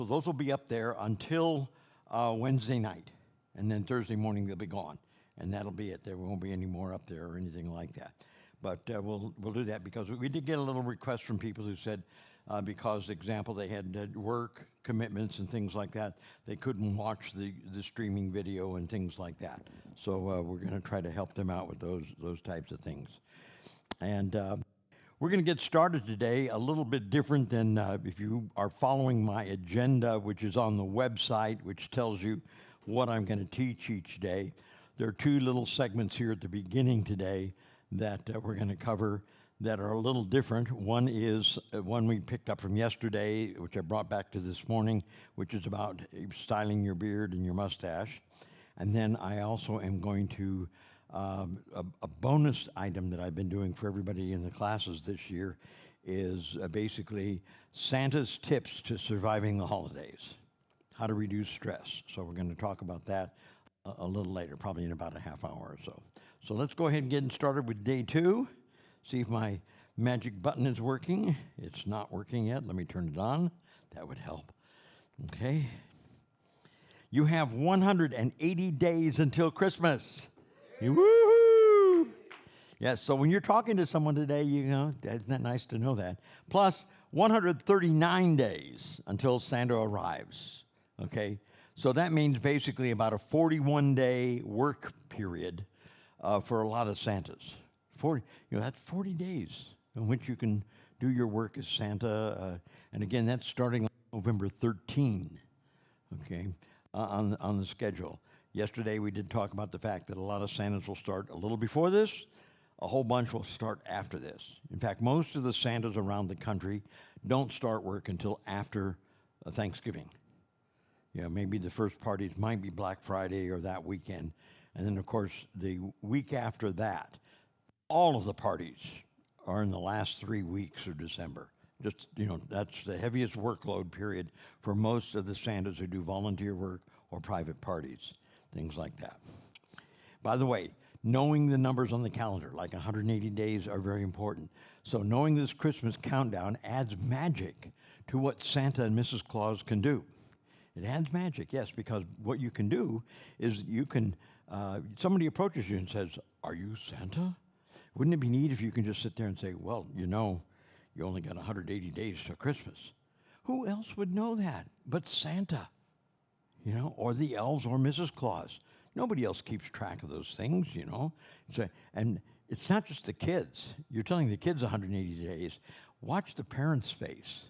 So those will be up there until Wednesday night, and then Thursday morning they'll be gone, and that'll be it. There won't be any more up there or anything like that. But we'll do that because we did get a little request from people who said because, example, they had work commitments and things like that, they couldn't watch the streaming video and things like that. So we're going to try to help them out with those types of things. And we're going to get started today a little bit different than if you are following my agenda, which is on the website, which tells you what I'm going to teach each day. There are two little segments here at the beginning today that we're going to cover that are a little different. One is one we picked up from yesterday, which I brought back to this morning, which is about styling your beard and your mustache. And then I also am going to a bonus item that I've been doing for everybody in the classes this year is basically Santa's tips to surviving the holidays, how to reduce stress. So we're going to talk about that a little later, probably in about a half hour or so. So let's go ahead and get started with day 2. See if my magic button is working. It's not working yet. Let me turn it on. That would help. Okay. You have 180 days until Christmas. Woohoo! Yes, so when you're talking to someone today, you know, isn't that nice to know that? Plus 139 days until Santa arrives. Okay? So that means basically about a 41-day work period for a lot of Santas. 40, that's 40 days in which you can do your work as Santa. And again, that's starting on November 13, okay, on the schedule. Yesterday we did talk about the fact that a lot of Santas will start a little before this, a whole bunch will start after this. In fact, most of the Santas around the country don't start work until after Thanksgiving. Maybe the first parties might be Black Friday or that weekend. And then, of course, the week after that, all of the parties are in the last 3 weeks of December. Just, that's the heaviest workload period for most of the Santas who do volunteer work or private parties, things like that. By the way, knowing the numbers on the calendar, like 180 days, are very important. So knowing this Christmas countdown adds magic to what Santa and Mrs. Claus can do. It adds magic, yes, because what you can do is you can, somebody approaches you and says, "Are you Santa?" Wouldn't it be neat if you can just sit there and say, "Well, you only got 180 days till Christmas." Who else would know that but Santa? Or the elves or Mrs. Claus. Nobody else keeps track of those things, and it's not just the kids. You're telling the kids 180 days. Watch the parents' face,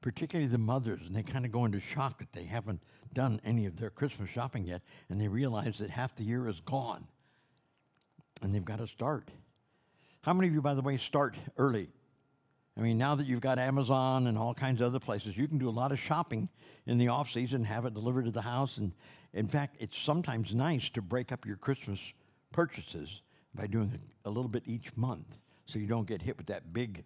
particularly the mothers, and they kind of go into shock that they haven't done any of their Christmas shopping yet, and they realize that half the year is gone, and they've got to start. How many of you, by the way, start early? I mean, now that you've got Amazon and all kinds of other places, you can do a lot of shopping in the off season, have it delivered to the house. And in fact, it's sometimes nice to break up your Christmas purchases by doing a little bit each month so you don't get hit with that big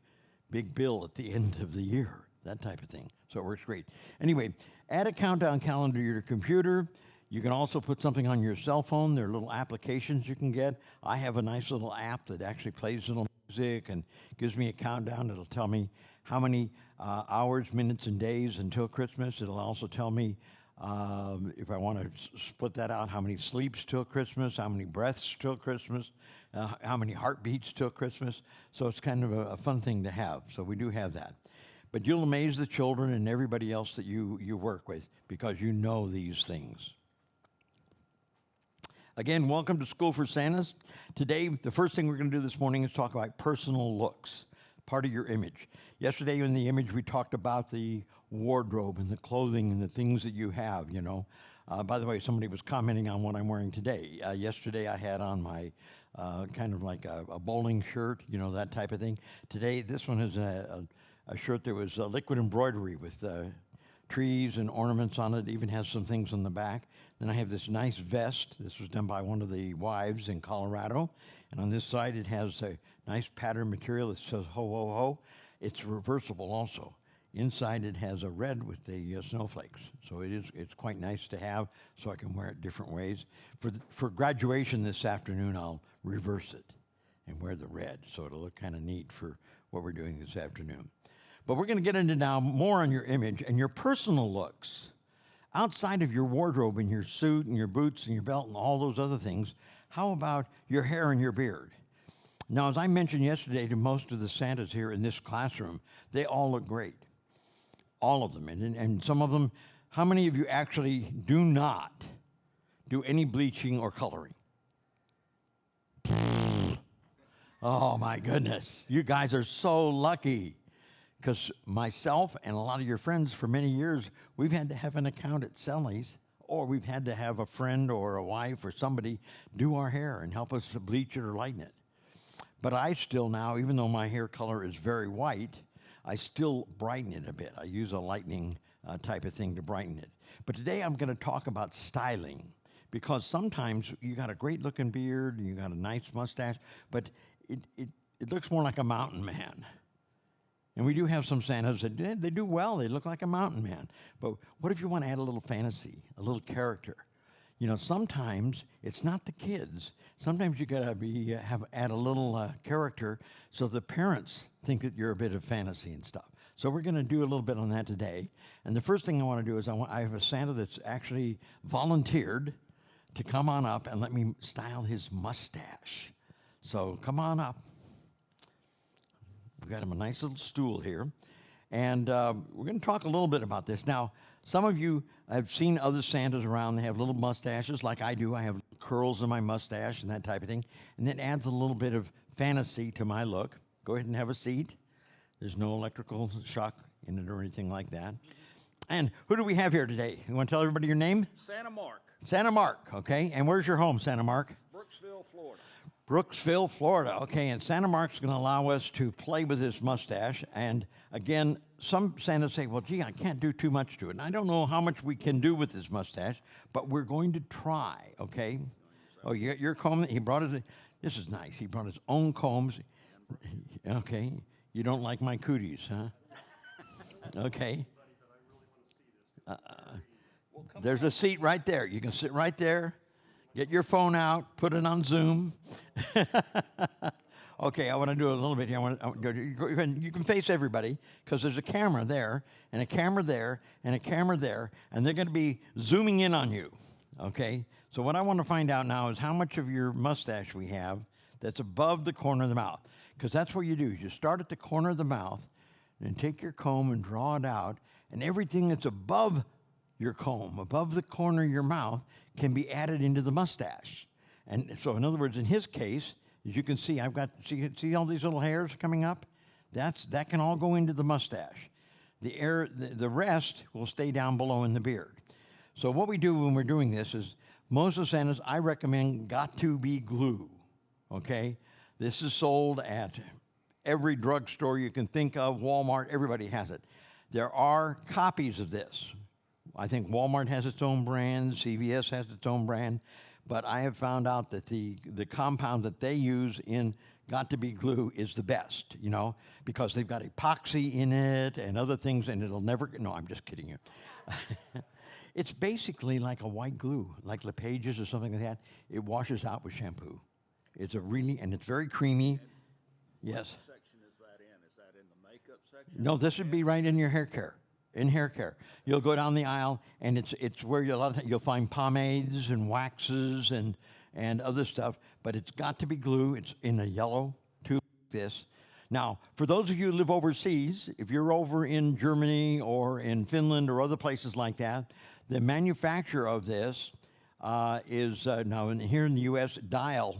bill at the end of the year, that type of thing. So it works great. Anyway, add a countdown calendar to your computer. You can also put something on your cell phone. There are little applications you can get. I have a nice little app that actually plays little music and gives me a countdown. It'll tell me how many hours, minutes, and days until Christmas. It'll also tell me, if I want to split that out, how many sleeps till Christmas, how many breaths till Christmas, how many heartbeats till Christmas. So it's kind of a fun thing to have. So we do have that. But you'll amaze the children and everybody else that you work with because you know these things. Again, welcome to School for Santas. Today, the first thing we're going to do this morning is talk about personal looks, part of your image. Yesterday in the image, we talked about the wardrobe and the clothing and the things that you have, By the way, somebody was commenting on what I'm wearing today. Yesterday, I had on my kind of like a bowling shirt, that type of thing. Today, this one is a shirt that was liquid embroidery with trees and ornaments on it. It even has some things on the back. Then I have this nice vest. This was done by one of the wives in Colorado. And on this side, it has a nice pattern material that says ho, ho, ho. It's reversible also. Inside, it has a red with the snowflakes. So it's quite nice to have, so I can wear it different ways. For graduation this afternoon, I'll reverse it and wear the red. So it'll look kind of neat for what we're doing this afternoon. But we're going to get into now more on your image and your personal looks. Outside of your wardrobe and your suit and your boots and your belt and all those other things, how about your hair and your beard? Now, as I mentioned yesterday to most of the Santas here in this classroom, they all look great. All of them. And some of them, how many of you actually do not do any bleaching or coloring? Oh, my goodness. You guys are so lucky. Because myself and a lot of your friends for many years, we've had to have an account at Selly's, or we've had to have a friend or a wife or somebody do our hair and help us to bleach it or lighten it. But I still now, even though my hair color is very white, I still brighten it a bit. I use a lightening type of thing to brighten it. But today I'm going to talk about styling, because sometimes you got a great looking beard, and you got a nice mustache, but it looks more like a mountain man. And we do have some Santas that they do well. They look like a mountain man. But what if you want to add a little fantasy, a little character? You know, sometimes it's not the kids. Sometimes you gotta add a little character so the parents think that you're a bit of fantasy and stuff. So we're going to do a little bit on that today. And the first thing I want to do is I have a Santa that's actually volunteered to come on up and let me style his mustache. So come on up. We've got him a nice little stool here. And we're going to talk a little bit about this. Now, some of you have seen other Santas around. They have little mustaches like I do. I have curls in my mustache and that type of thing. And that adds a little bit of fantasy to my look. Go ahead and have a seat. There's no electrical shock in it or anything like that. And who do we have here today? You want to tell everybody your name? Santa Mark. Santa Mark, okay. And where's your home, Santa Mark? Brooksville, Florida. Brooksville, Florida. Okay, and Santa Mark's going to allow us to play with his mustache. And again, some Santas say, well, gee, I can't do too much to it. And I don't know how much we can do with his mustache, but we're going to try, okay? Oh, you got your comb? He brought it. This is nice. He brought his own combs. Okay. You don't like my cooties, huh? Okay. There's a seat right there. You can sit right there. Get your phone out, put it on Zoom. Okay, I want to do a little bit here. You can face everybody because there's a camera there, and a camera there, and a camera there, and they're going to be zooming in on you. Okay? So what I want to find out now is how much of your mustache we have that's above the corner of the mouth. Because that's what you do. You start at the corner of the mouth, and take your comb and draw it out, and everything that's above your comb, above the corner of your mouth, can be added into the mustache. And so, in other words, in his case, as you can see, I've got, see all these little hairs coming up? That can all go into the mustache. The rest will stay down below in the beard. So what we do when we're doing this is, most of Santas, I recommend Got2b glue, okay? This is sold at every drugstore you can think of, Walmart, everybody has it. There are copies of this. I think Walmart has its own brand, CVS has its own brand, but I have found out that the compound that they use in Got2b glue is the best, you know, because they've got epoxy in it and other things, and it'll never, no, I'm just kidding you. It's basically like a white glue, like LePage's or something like that. It washes out with shampoo. It's a really, and it's very creamy. Yes. What section is that in? Is that in the makeup section? No, this would be right in your hair care. In hair care, you'll go down the aisle, and it's where you'll find pomades and waxes and other stuff. But it's Got2b glue. It's in a yellow tube like this. Now, for those of you who live overseas, if you're over in Germany or in Finland or other places like that, the manufacturer of this is now here in the U.S. Dial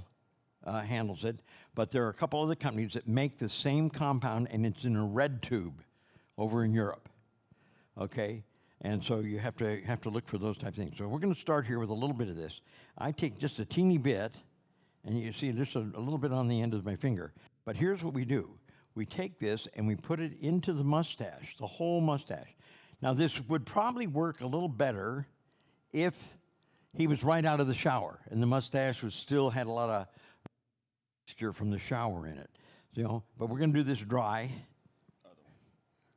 handles it, but there are a couple other companies that make the same compound, and it's in a red tube over in Europe. Okay, and so you have to look for those type of things. So we're going to start here with a little bit of this. I take just a teeny bit, and you see just a little bit on the end of my finger. But here's what we do. We take this and we put it into the mustache, the whole mustache. Now this would probably work a little better if he was right out of the shower and the mustache was still had a lot of moisture from the shower in it. You know, but we're going to do this dry.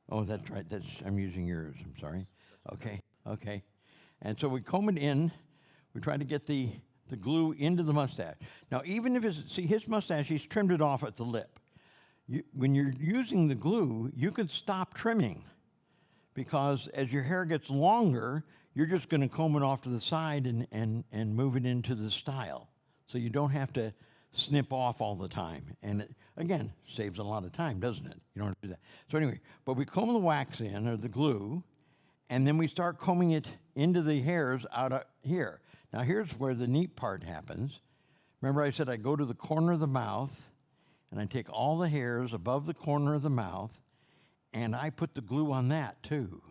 Oh, that's right. I'm using yours. I'm sorry. Okay, okay. And so we comb it in. We try to get the glue into the mustache. Now, even if see his mustache, he's trimmed it off at the lip. when you're using the glue, you can stop trimming because as your hair gets longer, you're just going to comb it off to the side and move it into the style. So you don't have to snip off all the time. And it, again, saves a lot of time, doesn't it? You don't have to do that. So anyway, but we comb the wax in, or the glue, and then we start combing it into the hairs out of here. Now here's where the neat part happens. Remember I said I go to the corner of the mouth, and I take all the hairs above the corner of the mouth, and I put the glue on that too.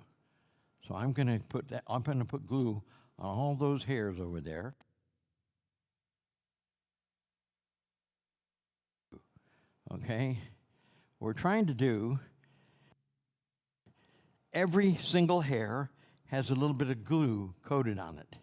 So I'm going to put glue on all those hairs over there. Okay? What we're trying to do, every single hair has a little bit of glue coated on it.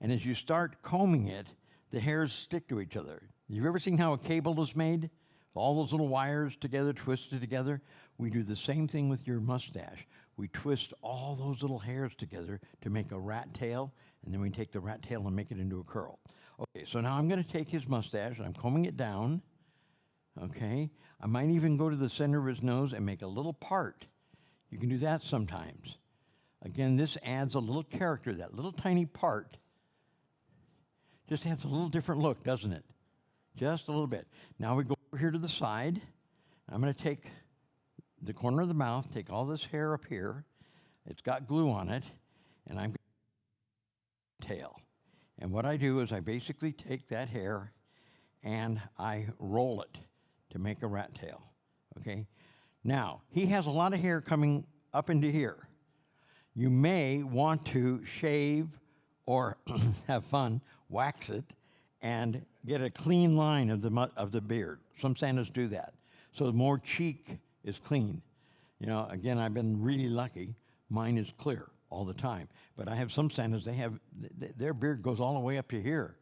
And as you start combing it, the hairs stick to each other. You've ever seen how a cable is made? All those little wires together, twisted together? We do the same thing with your mustache. We twist all those little hairs together to make a rat tail, and then we take the rat tail and make it into a curl. Okay, so now I'm going to take his mustache, and I'm combing it down. Okay, I might even go to the center of his nose and make a little part. You can do that sometimes. Again, this adds a little character. That little tiny part just adds a little different look, doesn't it? Just a little bit. Now we go over here to the side. I'm going to take the corner of the mouth, take all this hair up here. It's got glue on it, and I'm going to tail. And what I do is I basically take that hair and I roll it to make a rat tail. Okay? Now, he has a lot of hair coming up into here. You may want to shave or have fun, wax it, and get a clean line of the beard. Some Santas do that. So the more cheek is clean. You know, again, I've been really lucky. Mine is clear all the time. But I have some Santas, their beard goes all the way up to here.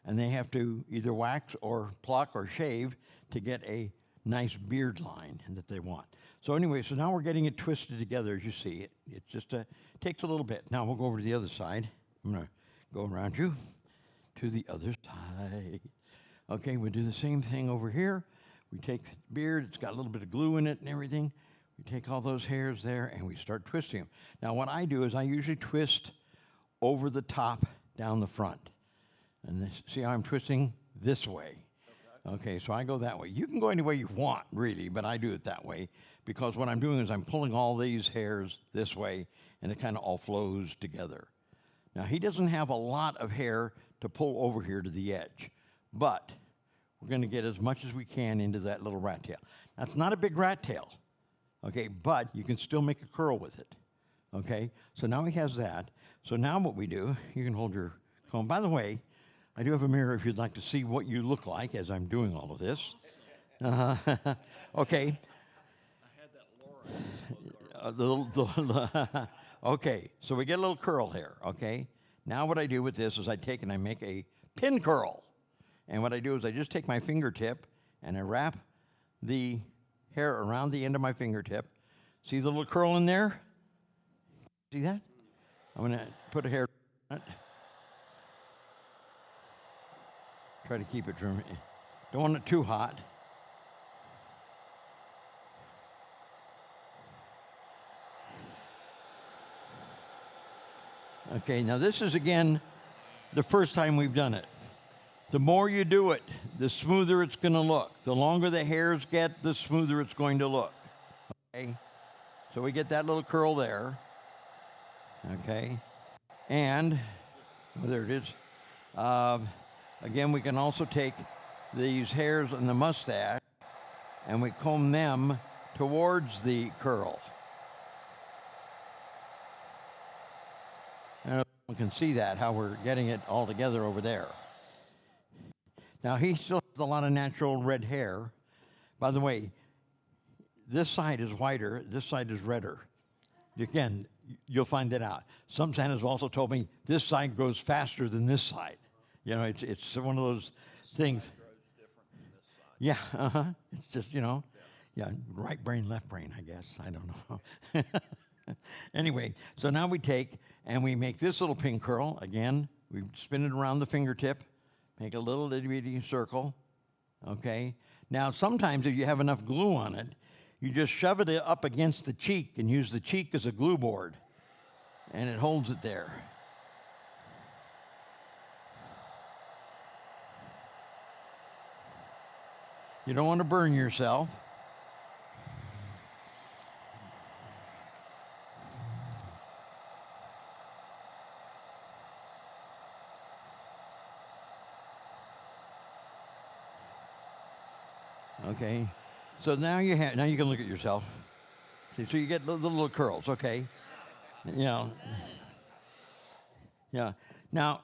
And they have to either wax or pluck or shave to get a nice beard line that they want. So anyway, so now we're getting it twisted together as you see. It just takes a little bit. Now we'll go over to the other side. I'm going to go around you to the other side. Okay, we do the same thing over here. We take the beard, it's got a little bit of glue in it and everything. We take all those hairs there and we start twisting them. Now what I do is I usually twist over the top down the front. And this, see how I'm twisting this way? Okay, so I go that way. You can go any way you want, really, but I do it that way because what I'm doing is I'm pulling all these hairs this way and it kind of all flows together. Now he doesn't have a lot of hair to pull over here to the edge, but we're going to get as much as we can into that little rat tail. That's not a big rat tail, okay, but you can still make a curl with it, okay? So now he has that. So now what we do, you can hold your comb. By the way, I do have a mirror if you'd like to see what you look like as I'm doing all of this. Okay. I had that Laura. Okay, so we get a little curl here, okay? Now what I do with this is I take and I make a pin curl. And what I do is I just take my fingertip and I wrap the hair around the end of my fingertip. See the little curl in there? See that? I'm going to put a hair on it. Try to keep it from, don't want it too hot. Okay, now this is again the first time we've done it. The more you do it, the smoother it's going to look. The longer the hairs get, the smoother it's going to look. Okay, so we get that little curl there. Okay, and oh, there it is. Again, we can also take these hairs on the mustache and we comb them towards the curl. And you can see that, how we're getting it all together over there. Now, he still has a lot of natural red hair. By the way, this side is whiter, this side is redder. Again, you'll find that out. Some Santas have also told me this side grows faster than this side. You know, it's one of those things. Yeah, It's just, you know, yeah, right brain, left brain, I guess. I don't know. Anyway, so now we take and we make this little pin curl. Again, we spin it around the fingertip, make a little itty bitty circle. Okay. Now, sometimes if you have enough glue on it, you just shove it up against the cheek and use the cheek as a glue board, and it holds it there. You don't want to burn yourself. Okay, so now you can look at yourself. See, so you get the little curls. Okay, you know, yeah. Now,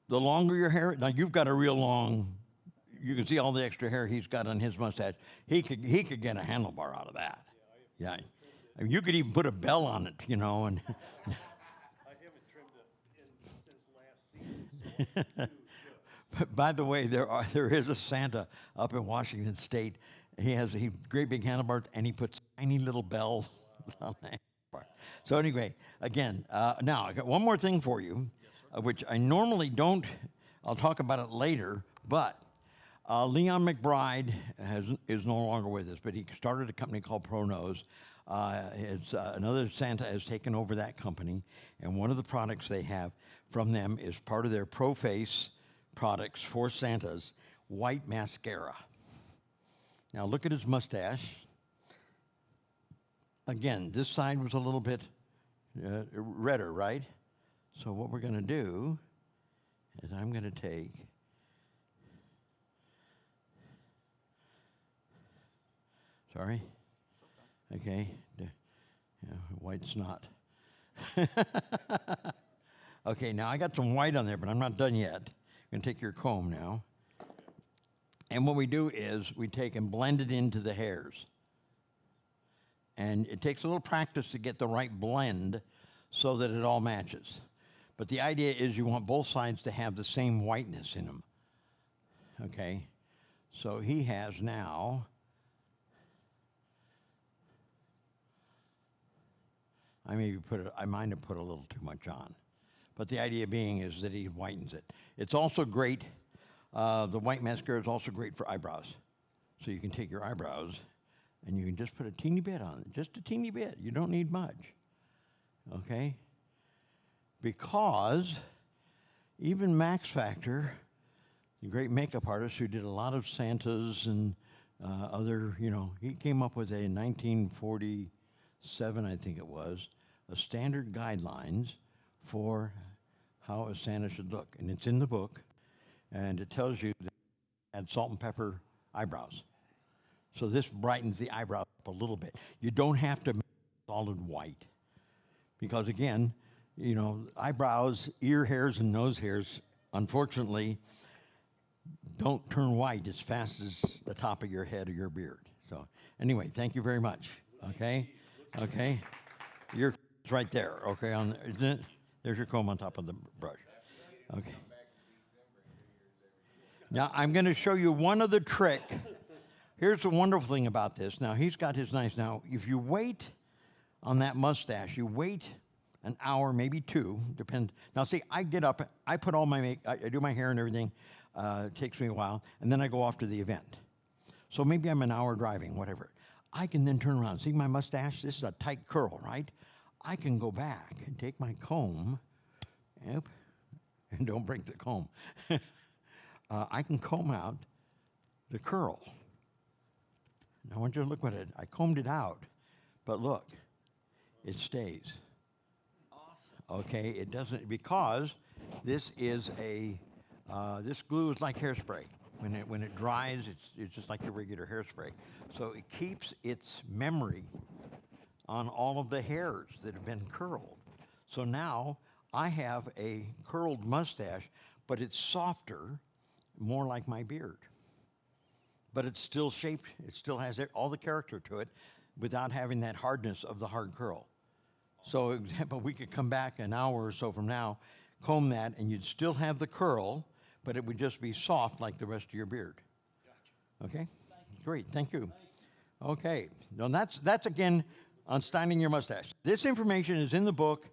the longer your hair, now you've got a real long. You can see all the extra hair he's got on his mustache. He could get a handlebar out of that. Yeah, I mean, you could even put a bell on it, and. I haven't trimmed it since last season. So But by the way, there is a Santa up in Washington State. He has great big handlebars, and he puts tiny little bells on the handlebar. So anyway, again, now I got one more thing for you, which I normally don't. I'll talk about it later, but Leon McBride is no longer with us, but he started a company called ProNose. Another Santa has taken over that company, and one of the products they have from them is part of their ProFace products for Santas, white mascara. Now look at his mustache. Again, this side was a little bit redder, right? So what we're going to do is I'm going to take Sorry? Okay. White snot. Okay, now I got some white on there, but I'm not done yet. I'm going to take your comb now. And what we do is we take and blend it into the hairs. And it takes a little practice to get the right blend so that it all matches. But the idea is you want both sides to have the same whiteness in them. Okay? So he has now... I might have put a little too much on. But the idea being is that he whitens it. It's also great, the white mascara is also great for eyebrows. So you can take your eyebrows and you can just put a teeny bit on it, just a teeny bit. You don't need much, okay? Because even Max Factor, the great makeup artist who did a lot of Santas and other, he came up with a 1947, I think it was, a standard guidelines for how a Santa should look. And it's in the book, and it tells you that add salt and pepper eyebrows. So this brightens the eyebrows up a little bit. You don't have to make solid white. Because again, eyebrows, ear hairs, and nose hairs, unfortunately, don't turn white as fast as the top of your head or your beard. So anyway, thank you very much. Okay? Okay? Your comb's right there. Okay? Isn't it? There's your comb on top of the brush. Okay. Now I'm going to show you one other trick. Here's the wonderful thing about this. Now he's got his nice. Now if you wait on that mustache, you wait an hour, maybe two, depend. Now see, I get up, I put all my I do my hair and everything. It takes me a while, and then I go off to the event. So maybe I'm an hour driving, whatever. I can then turn around. See my mustache? This is a tight curl, right? I can go back and take my comb, and don't break the comb. I can comb out the curl. Now I want you to look at it. I combed it out, but look, it stays. Awesome. Okay, it doesn't, because this is this glue is like hairspray. When it dries, it's just like the regular hairspray. So it keeps its memory on all of the hairs that have been curled. So now I have a curled mustache, but it's softer, more like my beard. But it's still shaped, it still has all the character to it without having that hardness of the hard curl. So, example, we could come back an hour or so from now, comb that, and you'd still have the curl, but it would just be soft like the rest of your beard. Gotcha. Okay? Great, thank you. Okay, now that's again on styling your mustache. This information is in the book,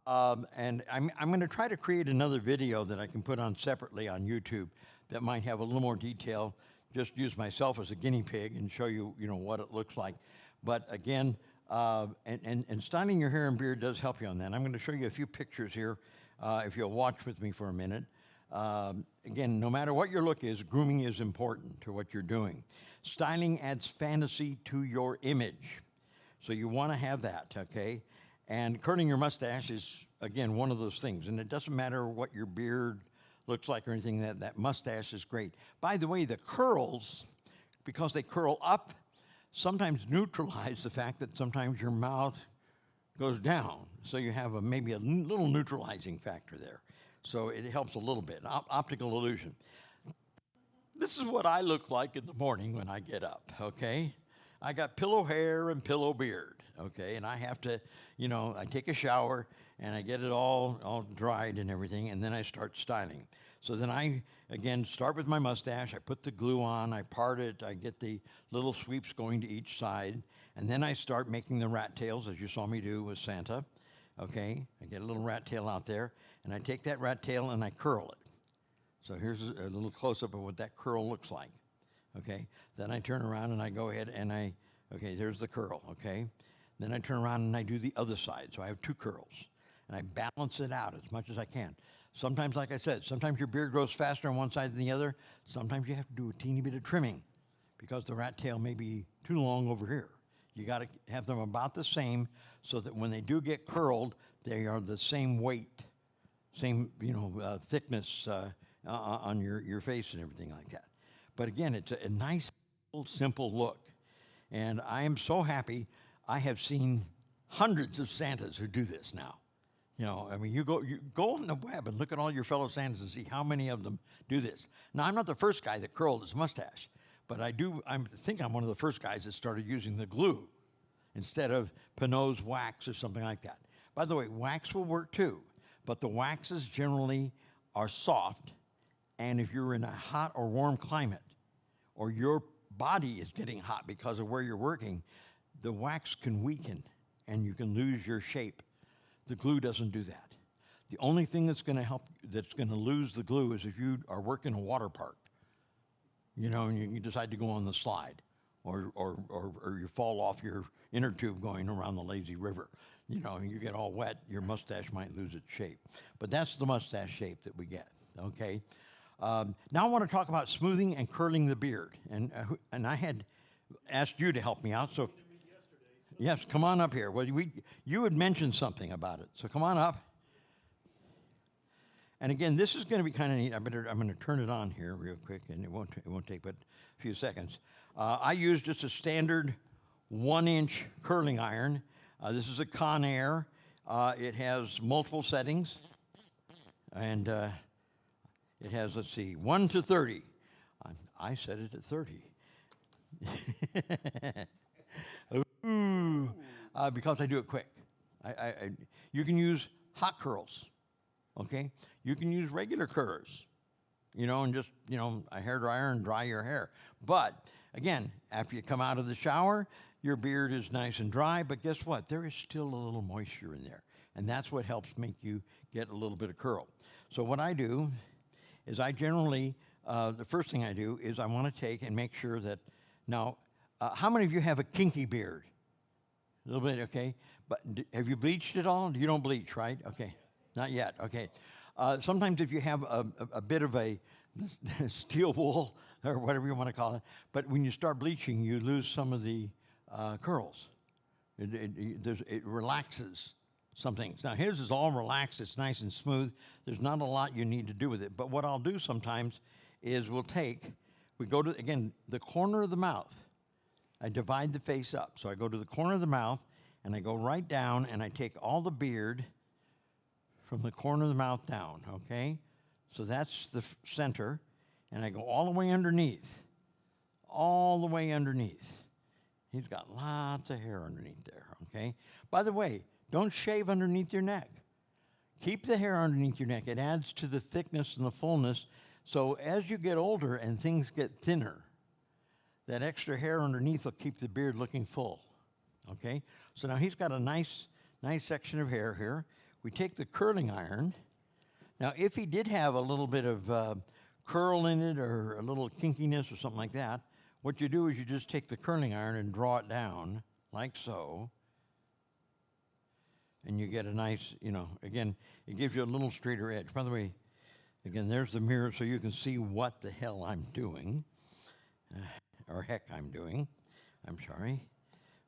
and I'm going to try to create another video that I can put on separately on YouTube that might have a little more detail just use myself as a guinea pig and show you, what it looks like. But again, and styling your hair and beard does help you on that. I'm going to show you a few pictures here, if you'll watch with me for a minute. Again, no matter what your look is, grooming is important to what you're doing. Styling adds fantasy to your image. So you want to have that, okay? And curling your mustache is, again, one of those things. And it doesn't matter what your beard looks like or anything, that mustache is great. By the way, the curls, because they curl up, sometimes neutralize the fact that sometimes your mouth goes down. So you have maybe a little neutralizing factor there. So it helps a little bit. Optical illusion. This is what I look like in the morning when I get up, okay? I got pillow hair and pillow beard, okay? And I have to, I take a shower and I get it all dried and everything, and then I start styling. So then I, again, start with my mustache. I put the glue on, I part it, I get the little sweeps going to each side, and then I start making the rat tails, as you saw me do with Santa, okay? I get a little rat tail out there, and I take that rat tail and I curl it. So here's a little close-up of what that curl looks like, okay? Then I turn around and I go ahead and okay, there's the curl, okay? Then I turn around and I do the other side, so I have two curls. And I balance it out as much as I can. Sometimes, like I said, sometimes your beard grows faster on one side than the other. Sometimes you have to do a teeny bit of trimming because the rat tail may be too long over here. You got to have them about the same so that when they do get curled, they are the same weight, same thickness on your face and everything like that. But again, it's a nice, simple look. And I am so happy. I have seen hundreds of Santas who do this now. You go on the web and look at all your fellow Santas and see how many of them do this. Now, I'm not the first guy that curled his mustache, but I think I'm one of the first guys that started using the glue instead of Pinot's wax or something like that. By the way, wax will work too, but the waxes generally are soft, and if you're in a hot or warm climate, or your body is getting hot because of where you're working, the wax can weaken and you can lose your shape. The glue doesn't do that. The only thing that's going to help, that's going to lose the glue, is if you are working a water park, and you decide to go on the slide, or you fall off your inner tube going around the lazy river. And you get all wet, your mustache might lose its shape. But that's the mustache shape that we get, okay? Now I want to talk about smoothing and curling the beard. And I had asked you to help me out, so yes, come on up here. Well, you had mentioned something about it, so come on up. And again, this is going to be kind of neat. I'm going to turn it on here real quick, and it won't take but a few seconds. I use just a standard 1-inch curling iron. This is a Conair. It has multiple settings, and it has, let's see, 1 to 30. I set it at 30. Because I do it quick. You can use hot curls, okay? You can use regular curls, and just, a hairdryer and dry your hair. But, again, after you come out of the shower, your beard is nice and dry, but guess what? There is still a little moisture in there, and that's what helps make you get a little bit of curl. So what I do is I generally, the first thing I do is I want to take and make sure that, now, how many of you have a kinky beard? A little bit, okay. But have you bleached it all? You don't bleach, right? Okay. Not yet, okay. Sometimes if you have a bit of a steel wool, or whatever you want to call it, but when you start bleaching, you lose some of the curls. It relaxes some things. Now, his is all relaxed. It's nice and smooth. There's not a lot you need to do with it. But what I'll do sometimes is we go to, again, the corner of the mouth. I divide the face up. So I go to the corner of the mouth, and I go right down, and I take all the beard from the corner of the mouth down, okay? So that's the center, and I go all the way underneath. All the way underneath. He's got lots of hair underneath there, okay? By the way, don't shave underneath your neck. Keep the hair underneath your neck. It adds to the thickness and the fullness. So as you get older and things get thinner, that extra hair underneath will keep the beard looking full, okay? So now he's got a nice section of hair here. We take the curling iron. Now, if he did have a little bit of curl in it or a little kinkiness or something like that, what you do is you just take the curling iron and draw it down like so. And you get a nice, again, it gives you a little straighter edge. By the way, again, there's the mirror so you can see what the hell I'm doing. Or heck I'm doing. I'm sorry.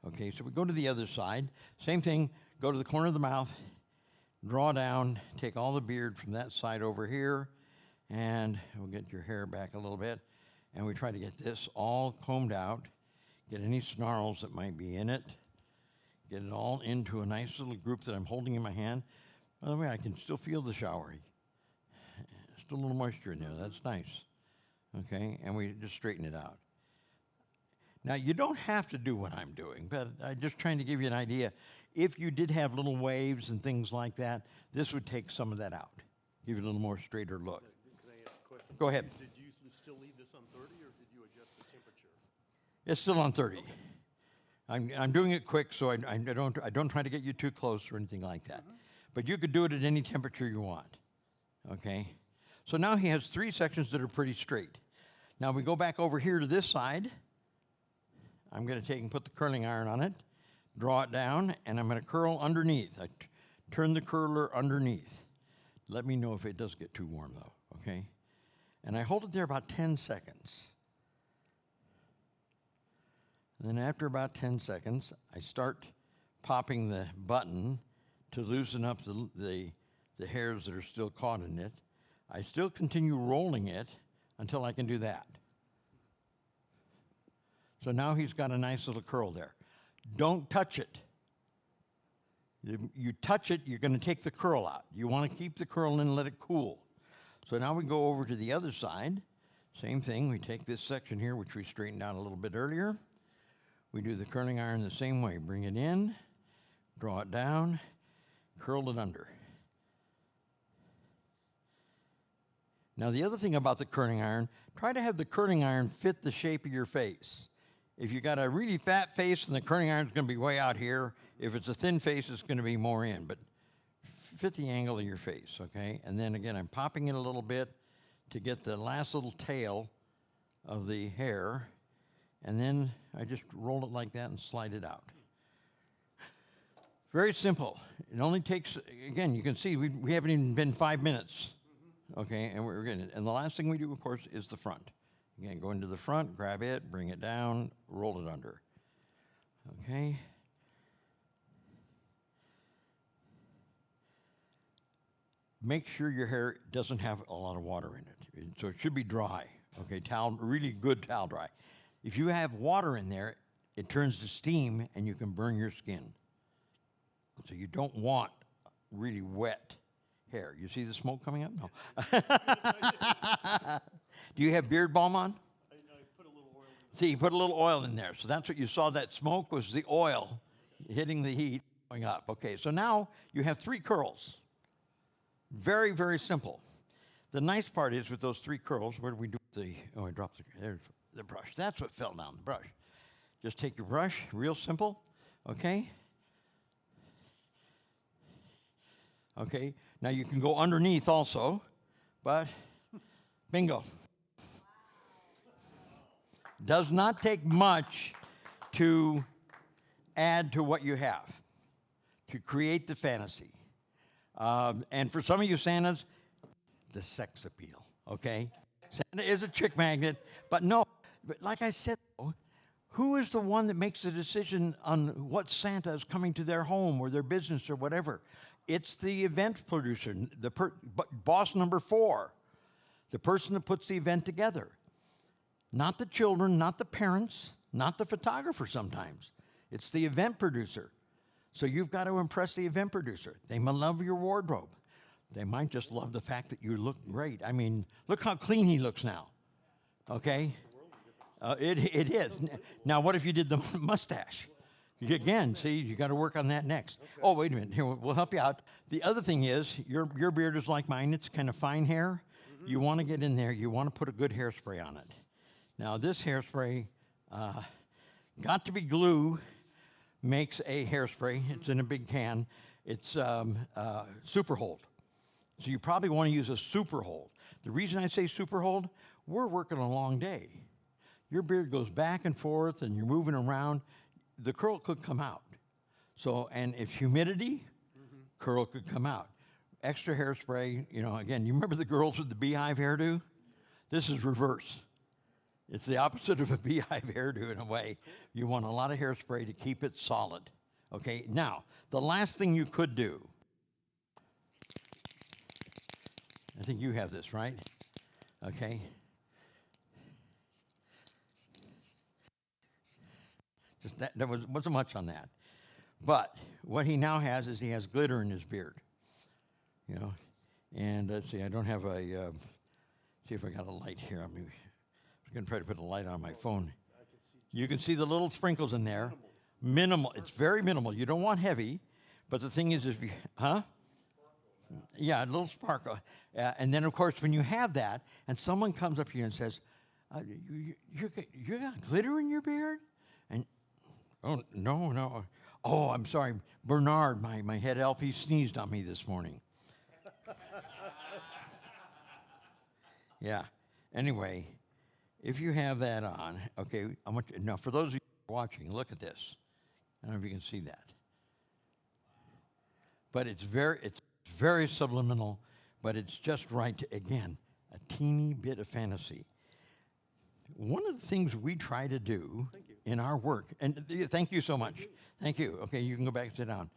Okay, so we go to the other side. Same thing, go to the corner of the mouth, draw down, take all the beard from that side over here, and we'll get your hair back a little bit. And we try to get this all combed out, get any snarls that might be in it, get it all into a nice little group that I'm holding in my hand. By the way, I can still feel the shower. Still a little moisture in there. That's nice. Okay, and we just straighten it out. Now, you don't have to do what I'm doing, but I'm just trying to give you an idea. If you did have little waves and things like that, this would take some of that out, give you a little more straighter look. Can I ask a question? Go ahead. Did you still leave this on 30, or did you adjust the temperature? It's still on 30. I'm doing it quick, so I don't try to get you too close or anything like that. But you could do it at any temperature you want. Okay? So now he has 3 sections that are pretty straight. Now we go back over here to this side. I'm going to take and put the curling iron on it, draw it down, and I'm going to curl underneath. I turn the curler underneath. Let me know if it does get too warm, though, okay? And I hold it there about 10 seconds. And then after about 10 seconds, I start popping the button to loosen up the hairs that are still caught in it. I still continue rolling it until I can do that. So now he's got a nice little curl there. Don't touch it. You touch it, you're going to take the curl out. You want to keep the curl in and let it cool. So now we go over to the other side. Same thing, we take this section here, which we straightened out a little bit earlier. We do the curling iron the same way. Bring it in, draw it down, curl it under. Now the other thing about the curling iron, try to have the curling iron fit the shape of your face. If you got a really fat face, then the curling iron's going to be way out here. If it's a thin face, it's going to be more in. But fit the angle of your face, okay? And then again, I'm popping it a little bit to get the last little tail of the hair. And then I just roll it like that and slide it out. Very simple. It only takes, again, you can see we haven't even been 5 minutes. Okay, and we're getting it. And the last thing we do, of course, is the front. Again, go into the front, grab it, bring it down, roll it under. Okay. Make sure your hair doesn't have a lot of water in it. So it should be dry. Okay, towel, really good towel dry. If you have water in there, it turns to steam and you can burn your skin. So you don't want really wet hair. You see the smoke coming up? No. Do you have beard balm on? I put a little oil in. See, you put a little oil in there. So that's what you saw. That smoke was the oil hitting the heat going up. Okay, so now you have 3 curls. Very, very simple. The nice part is with those 3 curls, where do we do the, I dropped there's the brush. That's what fell down, the brush. Just take your brush, real simple, okay? Okay, now you can go underneath also, but bingo. Does not take much to add to what you have, to create the fantasy. And for some of you Santas, the sex appeal, okay? Santa is a chick magnet, but no, but like I said, who is the one that makes the decision on what Santa is coming to their home or their business or whatever? It's the event producer, boss number 4, the person that puts the event together. Not the children, not the parents, not the photographer sometimes. It's the event producer. So you've got to impress the event producer. They might love your wardrobe. They might just love the fact that you look great. I mean, look how clean he looks now, okay? It is. Now, what if you did the mustache? Again, see, you got to work on that next. Okay. Oh, wait a minute. Here, we'll help you out. The other thing is, your beard is like mine. It's kind of fine hair. Mm-hmm. You want to get in there. You want to put a good hairspray on it. Now, this hairspray, got to be glue, makes a hairspray. It's in a big can. It's super hold. So you probably want to use a super hold. The reason I say super hold, we're working a long day. Your beard goes back and forth and you're moving around, the curl could come out. So, and if humidity, curl could come out. Extra hairspray, you know, again, you remember the girls with the beehive hairdo? This is reverse. It's the opposite of a beehive hairdo in a way. You want a lot of hairspray to keep it solid. Okay, now, the last thing you could do, I think you have this, right? Okay. Just that, there wasn't much on that. But what he now has is he has glitter in his beard. You know, and let's see, I don't have a, see if I got a light here. I mean, I'm going to try to put a light on my phone. You can see the little sprinkles in there. Minimal. It's very minimal. You don't want heavy, but the thing is if you, huh? Yeah, a little sparkle. And then, of course, when you have that, and someone comes up to you and says, you got glitter in your beard? And, oh, no. Oh, I'm sorry. Bernard, my head elf, he sneezed on me this morning. Yeah. Anyway, if you have that on, okay, I want you, now for those of you watching, look at this. I don't know if you can see that. But it's very subliminal, but it's just right to, again, a teeny bit of fantasy. One of the things we try to do in our work, and thank you so much. Thank you. Okay, you can go back and sit down.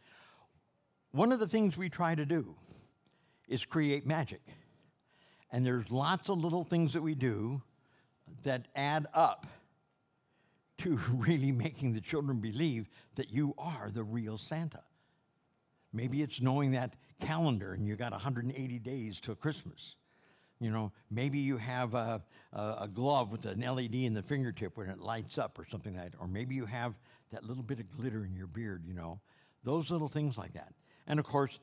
One of the things we try to do is create magic. And there's lots of little things that we do that add up to really making the children believe that you are the real Santa. Maybe it's knowing that calendar and you got 180 days till Christmas. You know, maybe you have a glove with an LED in the fingertip when it lights up or something like that. Or maybe you have that little bit of glitter in your beard, you know. Those little things like that. And of course,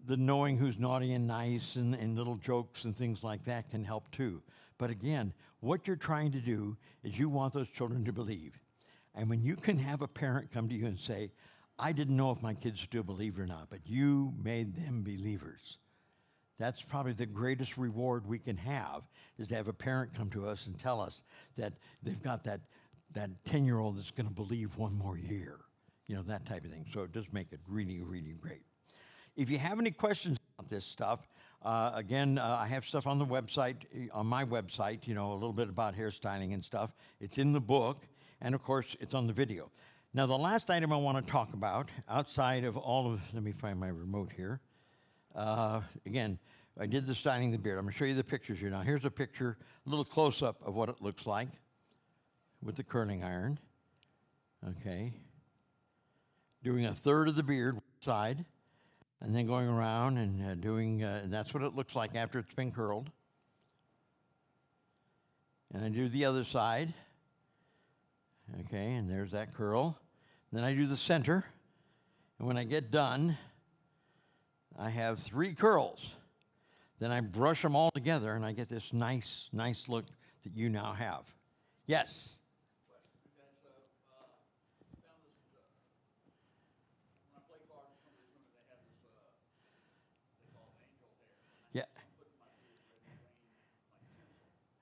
the knowing who's naughty and nice and little jokes and things like that can help too. But again, what you're trying to do is you want those children to believe. And when you can have a parent come to you and say, I didn't know if my kids still believed or not, but you made them believers. That's probably the greatest reward we can have, is to have a parent come to us and tell us that they've got that 10-year-old that's going to believe one more year. You know, that type of thing. So it does make it really, really great. If you have any questions about this stuff, again, I have stuff on the website, on my website, you know, a little bit about hairstyling and stuff. It's in the book, and of course, it's on the video. Now, the last item I want to talk about, outside of all of, let me find my remote here. Again, I did the styling the beard. I'm going to show you the pictures here. Now, here's a picture, a little close-up of what it looks like with the curling iron. Okay. Doing a third of the beard side. And then going around and doing, and that's what it looks like after it's been curled. And I do the other side. Okay, and there's that curl. Then I do the center. And when I get done, I have 3 curls. Then I brush them all together and I get this nice look that you now have. Yes? Yeah.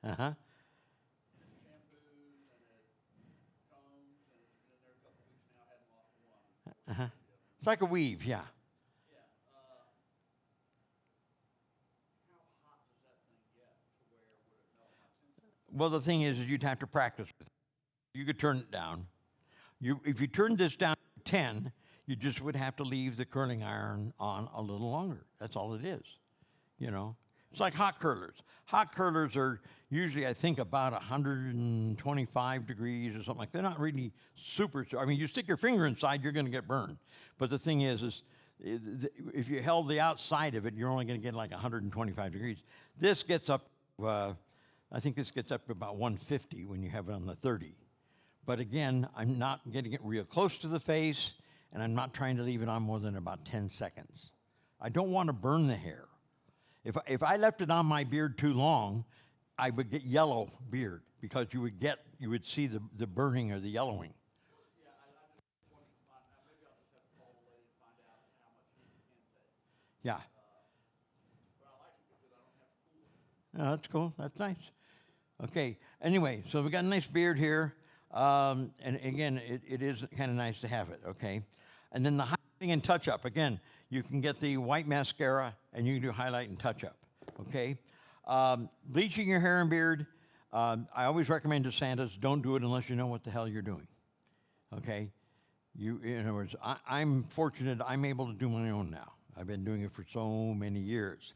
Uh-huh. Uh-huh. It's like a weave, yeah. Well, the thing is you'd have to practice with it. You could turn it down. If you turned this down to 10, you just would have to leave the curling iron on a little longer. That's all it is, you know. It's like hot curlers. Hot curlers are usually, I think, about 125 degrees or something like that. They're not really super, I mean, you stick your finger inside, you're going to get burned. But the thing is if you held the outside of it, you're only going to get like 125 degrees. This gets up, I think this gets up to about 150 when you have it on the 30. But again, I'm not getting it real close to the face, and I'm not trying to leave it on more than about 10 seconds. I don't want to burn the hair. If I left it on my beard too long, I would get yellow beard because you would see the burning or the yellowing. Yeah, I just wanted to find out. Maybe I'll just have to call the lady and find out how much heat it can take. Yeah. But I like it because I don't have to cool it. Oh, that's cool. That's nice. Okay. Anyway, so we got a nice beard here. And again, it is kind of nice to have it. Okay. And then the highlighting and touch up. Again, you can get the white mascara and you can do highlight and touch up. Okay. Bleaching your hair and beard. I always recommend to Santas, don't do it unless you know what the hell you're doing. Okay. In other words, I'm fortunate I'm able to do my own now. I've been doing it for so many years.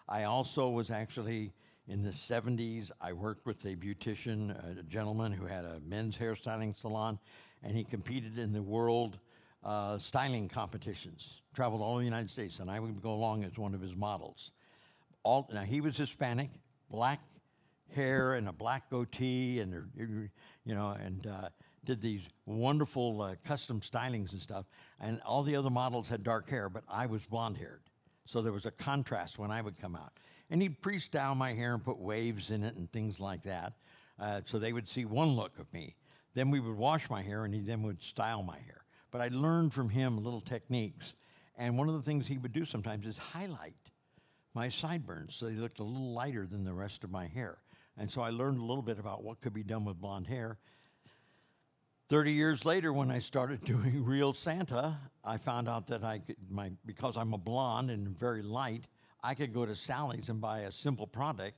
I also was actually in the 70s, I worked with a beautician, a gentleman who had a men's hairstyling salon, and he competed in the world styling competitions, traveled all over the United States, and I would go along as one of his models. Now, he was Hispanic, black hair and a black goatee, and did these wonderful custom stylings and stuff. And all the other models had dark hair, but I was blonde-haired. So there was a contrast when I would come out. And he'd pre-style my hair and put waves in it and things like that. So they would see one look of me. Then we would wash my hair, and he then would style my hair. But I learned from him little techniques. And one of the things he would do sometimes is highlight my sideburns so they looked a little lighter than the rest of my hair. And so I learned a little bit about what could be done with blonde hair. 30 years later, when I started doing real Santa, I found out that because I'm a blonde and very light, I could go to Sally's and buy a simple product,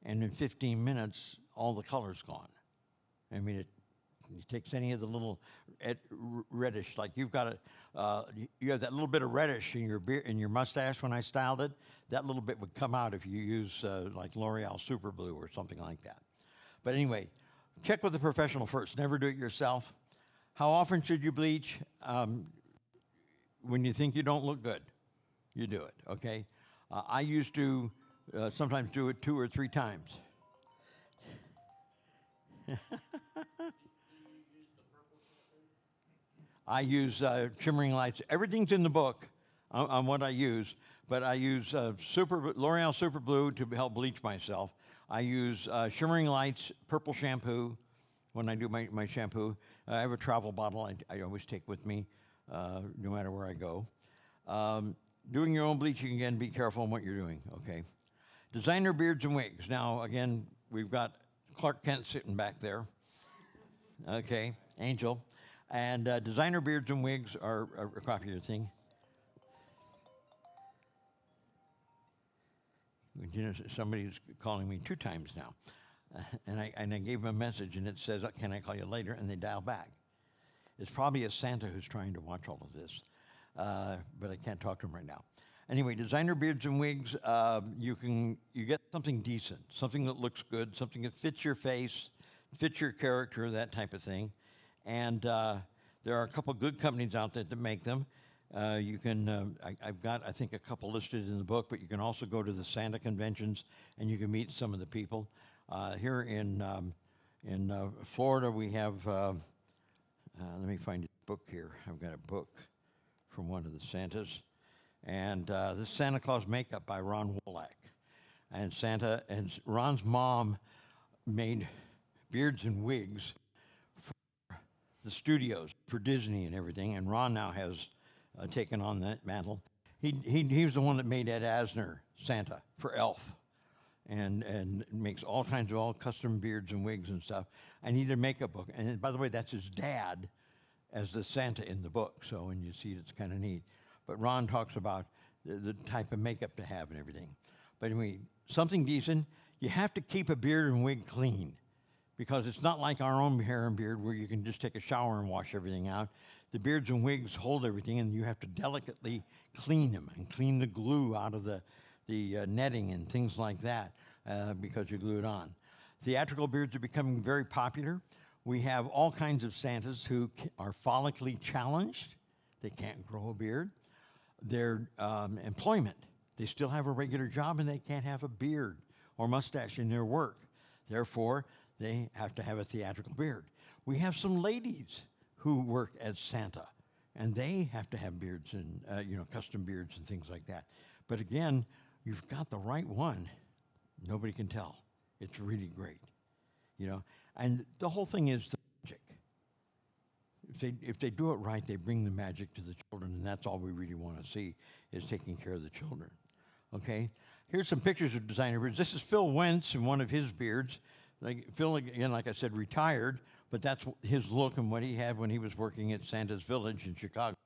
and in 15 minutes, all the color's gone. I mean, it takes any of the little reddish, like you've got you have that little bit of reddish in your beard, in your mustache when I styled it. That little bit would come out if you use like L'Oreal Super Blue or something like that. But anyway, check with a professional first. Never do it yourself. How often should you bleach? When you think you don't look good, you do it, okay? I used to sometimes do it 2 or 3 times. I use Shimmering Lights. Everything's in the book on what I use, but I use L'Oreal Super Blue to help bleach myself. I use Shimmering Lights Purple Shampoo when I do my shampoo. I have a travel bottle I always take with me no matter where I go. Doing your own bleaching, again, be careful on what you're doing, okay? Designer beards and wigs. Now, again, we've got Clark Kent sitting back there, okay, Angel. And designer beards and wigs are a popular thing. You know, somebody's calling me 2 times now. And I gave them a message, and it says, can I call you later? And they dial back. It's probably a Santa who's trying to watch all of this, but I can't talk to him right now. Anyway, designer beards and wigs, you get something decent, something that looks good, something that fits your face, fits your character, that type of thing. And there are a couple good companies out there that make them. You can, I've got, I think, a couple listed in the book, but you can also go to the Santa conventions and you can meet some of the people. Here in Florida, we have, let me find a book here. I've got a book from one of the Santas. And this is Santa Claus Makeup by Ron Wolak. And Ron's mom made beards and wigs for the studios, for Disney and everything. And Ron now has taken on that mantle. He was the one that made Ed Asner Santa for Elf. And makes all kinds of all custom beards and wigs and stuff. I need a makeup book. And by the way, that's his dad as the Santa in the book. So when you see it, it's kind of neat. But Ron talks about the type of makeup to have and everything. But anyway, something decent. You have to keep a beard and wig clean because it's not like our own hair and beard where you can just take a shower and wash everything out. The beards and wigs hold everything, and you have to delicately clean them and clean the glue out of the netting and things like that because you glue it on. Theatrical beards are becoming very popular. We have all kinds of Santas who are follically challenged. They can't grow a beard. Their employment, they still have a regular job and they can't have a beard or mustache in their work. Therefore, they have to have a theatrical beard. We have some ladies who work as Santa, and they have to have beards and custom beards and things like that. But again, you've got the right one. Nobody can tell. It's really great, And the whole thing is the magic. If they do it right, they bring the magic to the children, and that's all we really want to see is taking care of the children. Okay? Here's some pictures of designer beards. This is Phil Wentz in one of his beards. Like, Phil, again, like I said, retired, but that's his look and what he had when he was working at Santa's Village in Chicago.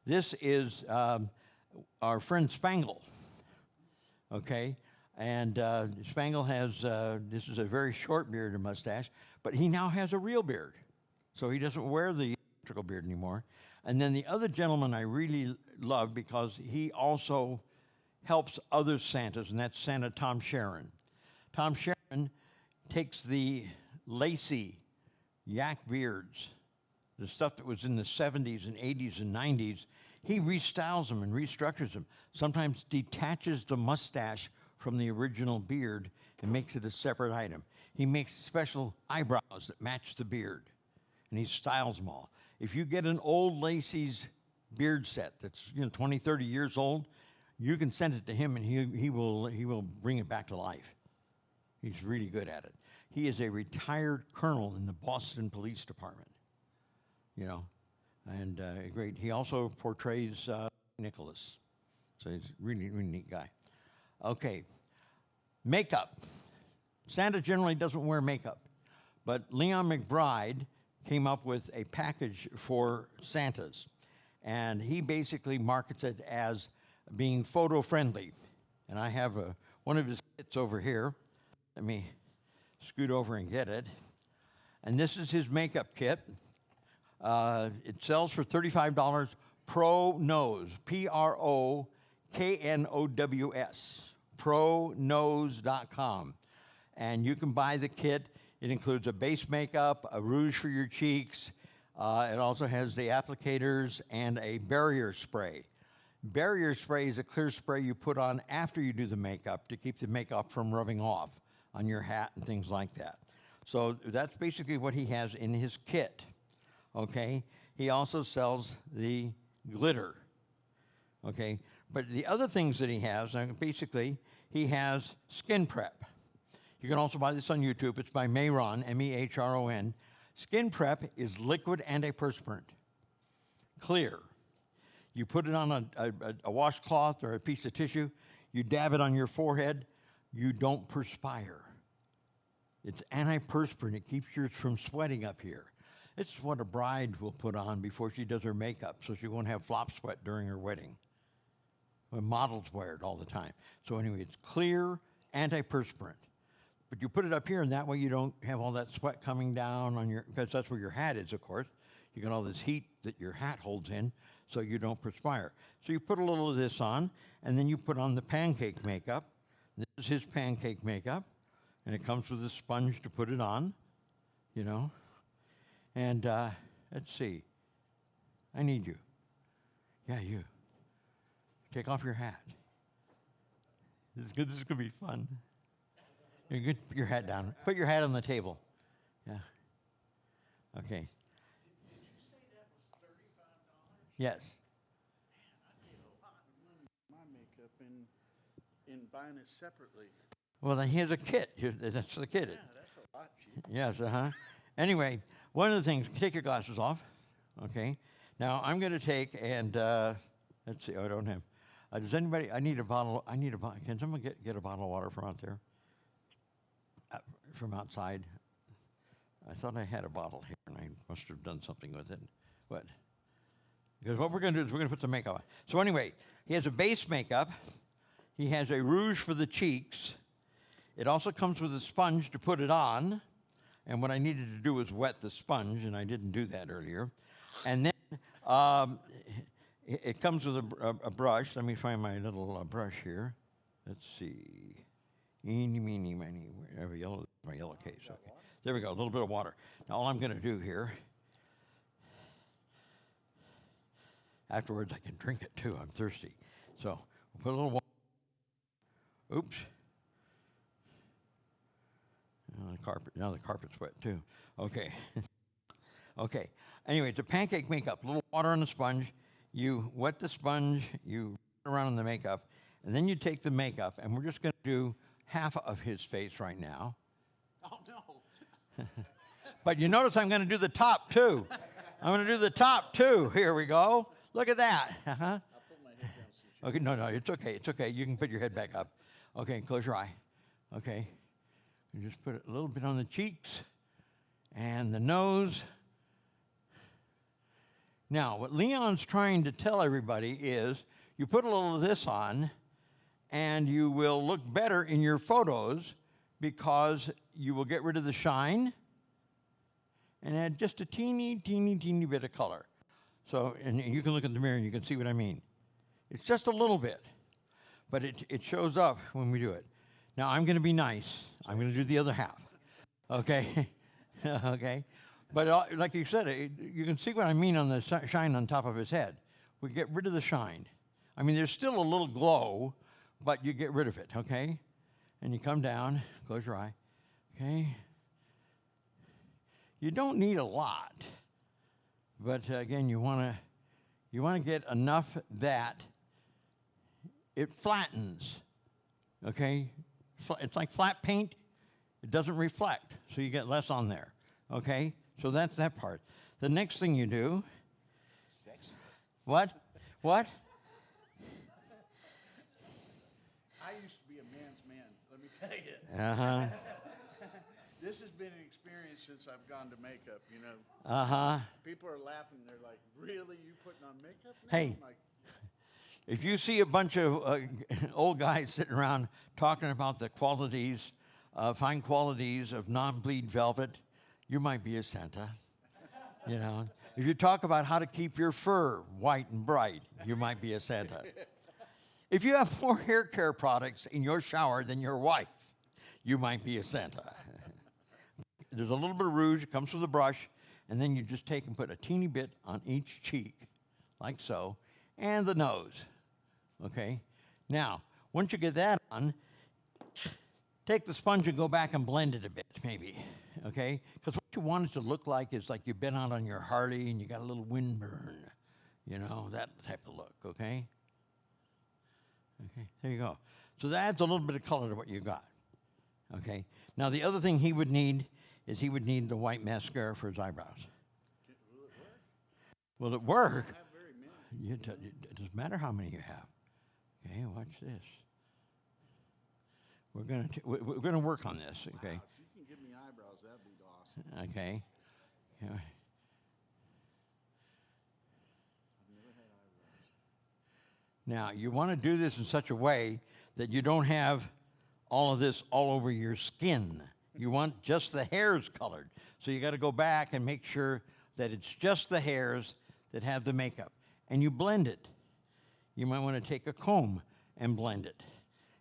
This is our friend Spangle, okay? And Spangle has, this is a very short beard and mustache, but he now has a real beard. So he doesn't wear the electrical beard anymore. And then the other gentleman I really love because he also helps other Santas, and that's Santa Tom Sharon. Tom Sharon takes the lacy yak beards, the stuff that was in the 70s and 80s and 90s, he restyles them and restructures them, sometimes detaches the mustache from the original beard and makes it a separate item. He makes special eyebrows that match the beard, and he styles them all. If you get an old Lacey's beard set that's 20, 30 years old, you can send it to him, and he will bring it back to life. He's really good at it. He is a retired colonel in the Boston Police Department, and great. He also portrays Nicholas, so he's a really, really neat guy. Okay, makeup. Santa generally doesn't wear makeup, but Leon McBride came up with a package for Santas, and he basically markets it as being photo-friendly. And I have one of his kits over here. Let me scoot over and get it. And this is his makeup kit. It sells for $35. Pro Nose, PROKNOWS, ProNose.com. And you can buy the kit. It includes a base makeup, a rouge for your cheeks. It also has the applicators and a barrier spray. Barrier spray is a clear spray you put on after you do the makeup to keep the makeup from rubbing off on your hat and things like that. So that's basically what he has in his kit, okay? He also sells the glitter, okay? But the other things that he has, basically, he has skin prep. You can also buy this on YouTube. It's by Mehron, M-E-H-R-O-N. Skin prep is liquid antiperspirant, clear. You put it on a washcloth or a piece of tissue, you dab it on your forehead, you don't perspire. It's antiperspirant. It keeps you from sweating up here. This is what a bride will put on before she does her makeup, so she won't have flop sweat during her wedding. When models wear it all the time. So anyway, it's clear antiperspirant. But you put it up here, and that way you don't have all that sweat coming down on your, because that's where your hat is, of course. You got all this heat that your hat holds in, so you don't perspire. So you put a little of this on, and then you put on the pancake makeup. This is his pancake makeup, and it comes with a sponge to put it on, And let's see. I need you. Yeah, you. Take off your hat. This is good. This is going to be fun. You're good. Put your hat down. Put your hat on the table. Yeah. Okay. Did you say that was $35? Yes. I paid a lot of money for my makeup in buying it separately. Well, then here's a kit. That's the kit. Yeah, that's a lot cheaper. Yes, Anyway, one of the things, take your glasses off, okay? Now, I'm going to take and, let's see, I don't have, does anybody, can someone get a bottle of water from out there? From outside? I thought I had a bottle here, and I must have done something with it. What? Because what we're going to do is we're going to put some makeup on. So anyway, he has a base makeup. He has a rouge for the cheeks. It also comes with a sponge to put it on. And what I needed to do was wet the sponge, and I didn't do that earlier. And then it comes with a brush. Let me find my little brush here. Let's see. Eeny, meeny, miny, my yellow case. Okay. There we go, a little bit of water. Now all I'm going to do here, afterwards I can drink it too. I'm thirsty. So we'll put a little water. Oops. Now the carpet's wet too. Okay. Okay. Anyway, it's a pancake makeup. A little water on the sponge. You wet the sponge. You run around in the makeup, and then you take the makeup, and we're just going to do half of his face right now. Oh, no. But you notice I'm going to do the top too. I'm going to do the top too. Here we go. Look at that. I'll put my head down since you. Okay, no, it's okay. It's okay. You can put your head back up. Okay, close your eye. Okay. You just put it a little bit on the cheeks and the nose. Now, what Leon's trying to tell everybody is you put a little of this on and you will look better in your photos because you will get rid of the shine and add just a teeny bit of color. So, and you can look in the mirror and you can see what I mean. It's just a little bit, but it shows up when we do it. Now, I'm going to be nice. I'm going to do the other half, okay? Okay? But like you said, you can see what I mean on the shine on top of his head. We get rid of the shine. I mean, there's still a little glow, but you get rid of it, okay? And you come down, close your eye, okay? You don't need a lot, but again, you want to get enough that it flattens, okay? It's like flat paint. It doesn't reflect, so you get less on there, okay? So that's that part. The next thing you do. Sex? What? What? I used to be a man's man, let me tell you. Uh-huh. This has been an experience since I've gone to makeup, you know. Uh-huh. People are laughing. They're like, really? You putting on makeup now? Hey. I'm like, If you see a bunch of old guys sitting around talking about the qualities, fine qualities of non-bleed velvet, you might be a Santa, you know. If you talk about how to keep your fur white and bright, you might be a Santa. If you have more hair care products in your shower than your wife, you might be a Santa. There's a little bit of rouge, it comes from the brush, and then you just take and put a teeny bit on each cheek, like so, and the nose, okay? Now, once you get that on, take the sponge and go back and blend it a bit, maybe, okay? Because what you want it to look like is like you've been out on your Harley and you got a little windburn, you know, that type of look, okay? Okay, there you go. So that adds a little bit of color to what you got, okay? Now, the other thing he would need is he would need the white mascara for his eyebrows. will it work? Will it work? I don't have very many. It doesn't matter how many you have. Okay, watch this. We're gonna work on this. Okay. Wow, if you can give me eyebrows, that'd be awesome. Okay. Yeah. I've never had eyebrows. Now you want to do this in such a way that you don't have all of this all over your skin. You want just the hairs colored. So you got to go back and make sure that it's just the hairs that have the makeup. And you blend it. You might want to take a comb and blend it.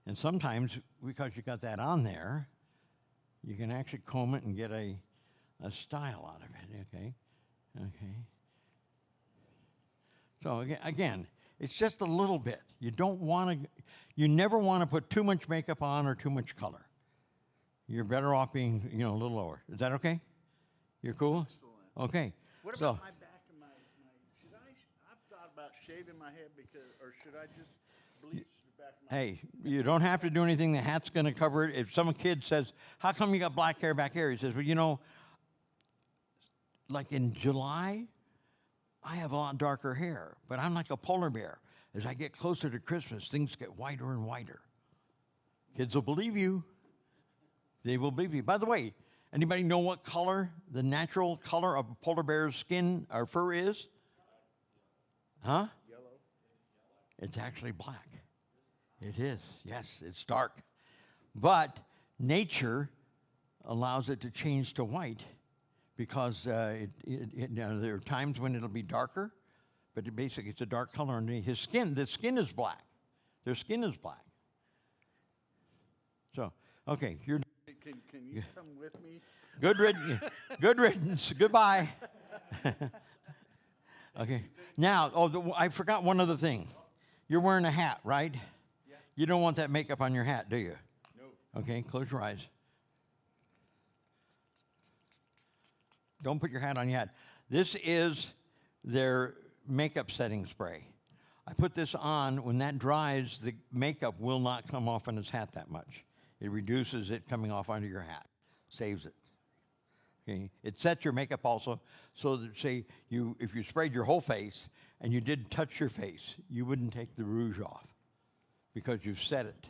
And sometimes, because you got that on there, you can actually comb it and get a style out of it, okay? Okay. So again, it's just a little bit. You never want to put too much makeup on or too much color. You're better off being, a little lower. Is that okay? You're cool? Excellent. Okay. What So, about my back and my should I've thought about shaving my head or should I just bleach the back of my hey, you don't have to do anything. The hat's going to cover it. If some kid says, how come you got black hair back here? He says, well, like in July, I have a lot darker hair, but I'm like a polar bear. As I get closer to Christmas, things get whiter and whiter. Kids will believe you. They will believe you. By the way, anybody know what color, the natural color of a polar bear's skin or fur is? Huh? yellow? It's actually black. It is, yes, it's dark. But nature allows it to change to white because there are times when it'll be darker, but basically it's a dark color underneath. The skin is black. Their skin is black. So, okay, you're Can you come with me? good riddance. Good riddance. Goodbye. Okay. Now, I forgot one other thing. You're wearing a hat, right? Yeah. You don't want that makeup on your hat, do you? No. Okay, close your eyes. Don't put your hat on your hat. This is their makeup setting spray. I put this on. When that dries, the makeup will not come off on his hat that much. It reduces it coming off onto your hat, saves it. Okay. It sets your makeup also, so that say if you sprayed your whole face and you did touch your face, you wouldn't take the rouge off because you've set it.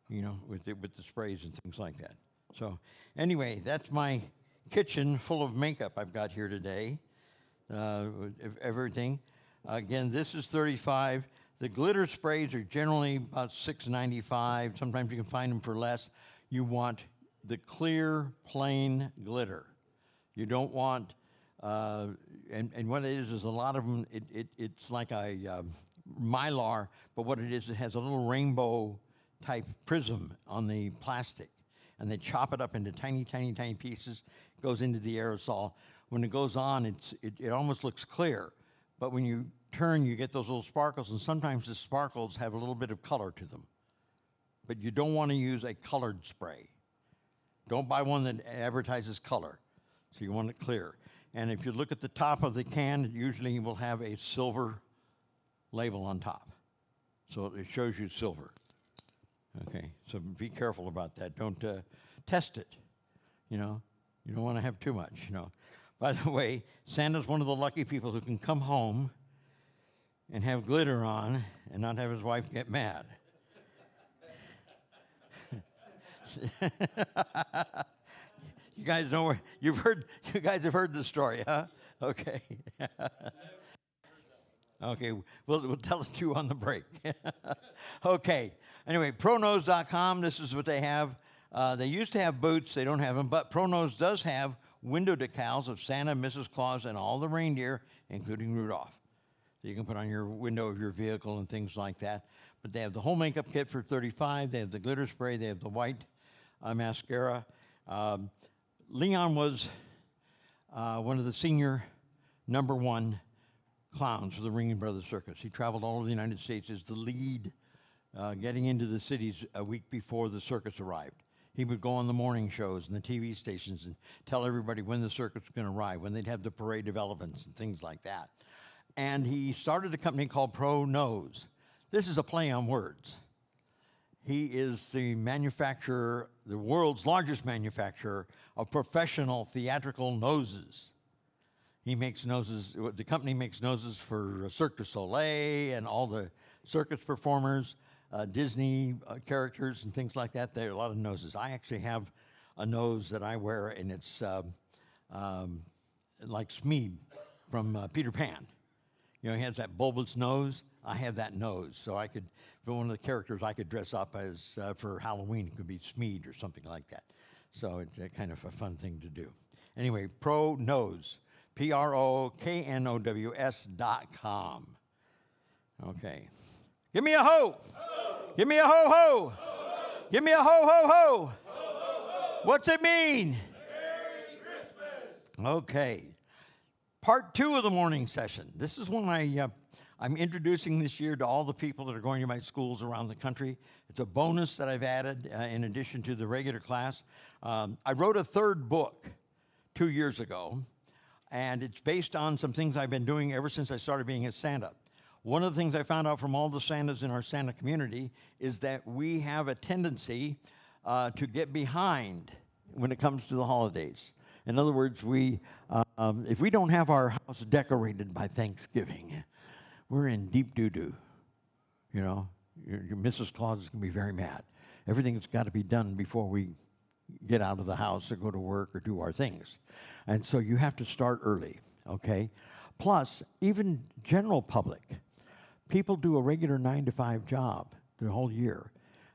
you know, with the sprays and things like that. So anyway, that's my kitchen full of makeup I've got here today. Everything. Again, this is 35. The glitter sprays are generally about $6.95. Sometimes you can find them for less. You want the clear, plain glitter. You don't want, and what it is a lot of them, it's like a Mylar, but what it has a little rainbow type prism on the plastic. And they chop it up into tiny, tiny, tiny pieces, goes into the aerosol. When it goes on, it almost looks clear, but when you turn, you get those little sparkles, and sometimes the sparkles have a little bit of color to them. But you don't want to use a colored spray. Don't buy one that advertises color. So you want it clear. And if you look at the top of the can, it usually will have a silver label on top. So it shows you silver. Okay, so be careful about that. Don't test it, you know. You don't want to have too much, you know. By the way, Santa's one of the lucky people who can come home and have glitter on and not have his wife get mad. You guys know where you guys have heard the story, huh? Okay. Okay, we'll tell it to you on the break. Okay. Anyway, pronose.com, this is what they have. They used to have boots. They don't have them, but ProNose does have window decals of Santa, Mrs. Claus, and all the reindeer, including Rudolph. So you can put on your window of your vehicle and things like that. But they have the whole makeup kit for $35. They have the glitter spray. They have the white mascara. Leon was one of the senior #1 clowns for the Ringling Brothers Circus. He traveled all over the United States as the lead, getting into the cities a week before the circus arrived. He would go on the morning shows and the TV stations and tell everybody when the circus was going to arrive, when they'd have the parade of elephants and things like that. And he started a company called ProNose. This is a play on words. He is the manufacturer, the world's largest manufacturer of professional theatrical noses. He makes noses, the company makes noses for Cirque du Soleil and all the circus performers, Disney characters and things like that. There are a lot of noses. I actually have a nose that I wear, and it's like Smeed from Peter Pan. You know, he has that bulbous nose. I have that nose, so I could, for one of the characters I could dress up as for Halloween, it could be Smeed or something like that. So it's kind of a fun thing to do. Anyway, ProNose, PROKNOWS.com. Okay. Give me a ho! Ho! Give me a ho ho! Ho! Give me a ho ho ho! Ho, ho, ho! What's it mean? Merry Christmas! Okay. Part 2 of the morning session. This is one I'm introducing this year to all the people that are going to my schools around the country. It's a bonus that I've added in addition to the regular class. I wrote a third book 2 years ago, and it's based on some things I've been doing ever since I started being a Santa. One of the things I found out from all the Santas in our Santa community is that we have a tendency to get behind when it comes to the holidays. In other words, if we don't have our house decorated by Thanksgiving, we're in deep doo-doo. You know, your Mrs. Claus is going to be very mad. Everything's got to be done before we get out of the house or go to work or do our things. And so you have to start early, okay? Plus, even general public, people do a regular 9-to-5 job the whole year.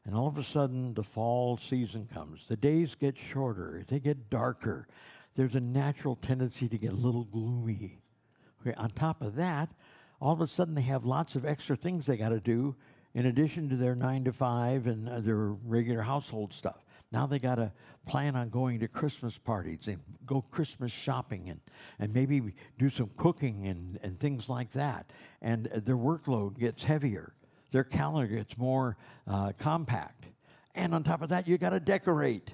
And all of a sudden, the fall season comes. The days get shorter. They get darker. There's a natural tendency to get a little gloomy. Okay, on top of that, all of a sudden they have lots of extra things they got to do in addition to their 9-to-5 and their regular household stuff. Now they got to plan on going to Christmas parties and go Christmas shopping and maybe do some cooking and things like that. And their workload gets heavier. Their calendar gets more compact. And on top of that, you got to decorate.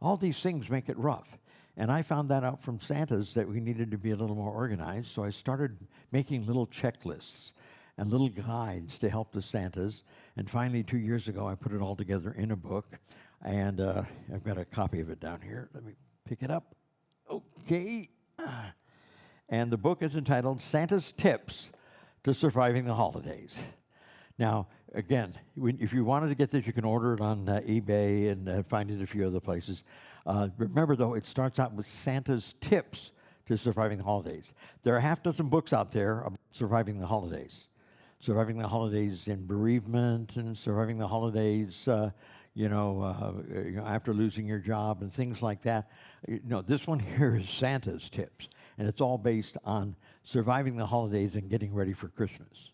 All these things make it rough. And I found that out from Santas that we needed to be a little more organized, so I started making little checklists and little guides to help the Santas. And finally, 2 years ago, I put it all together in a book, and I've got a copy of it down here. Let me pick it up. Okay. And the book is entitled Santa's Tips to Surviving the Holidays. Now, again, if you wanted to get this, you can order it on eBay and find it a few other places. Remember, though, it starts out with Santa's tips to surviving the holidays. There are a half dozen books out there about surviving the holidays. Surviving the holidays in bereavement and surviving the holidays, after losing your job and things like that. This one here is Santa's tips, and it's all based on surviving the holidays and getting ready for Christmas.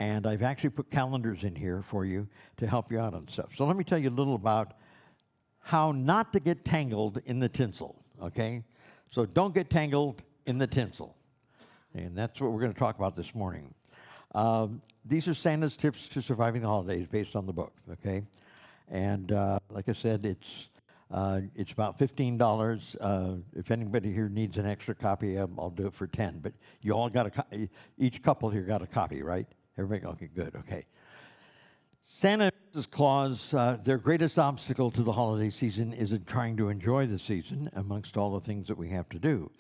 And I've actually put calendars in here for you to help you out on stuff. So let me tell you a little about how not to get tangled in the tinsel, okay? So don't get tangled in the tinsel. And that's what we're going to talk about this morning. These are Santa's tips to surviving the holidays based on the book, okay? And like I said, it's about $15. If anybody here needs an extra copy, I'll do it for 10. But you all got each couple here got a copy, right? Everybody, okay, good, okay. Santa and Mrs. Claus, their greatest obstacle to the holiday season is in trying to enjoy the season amongst all the things that we have to do.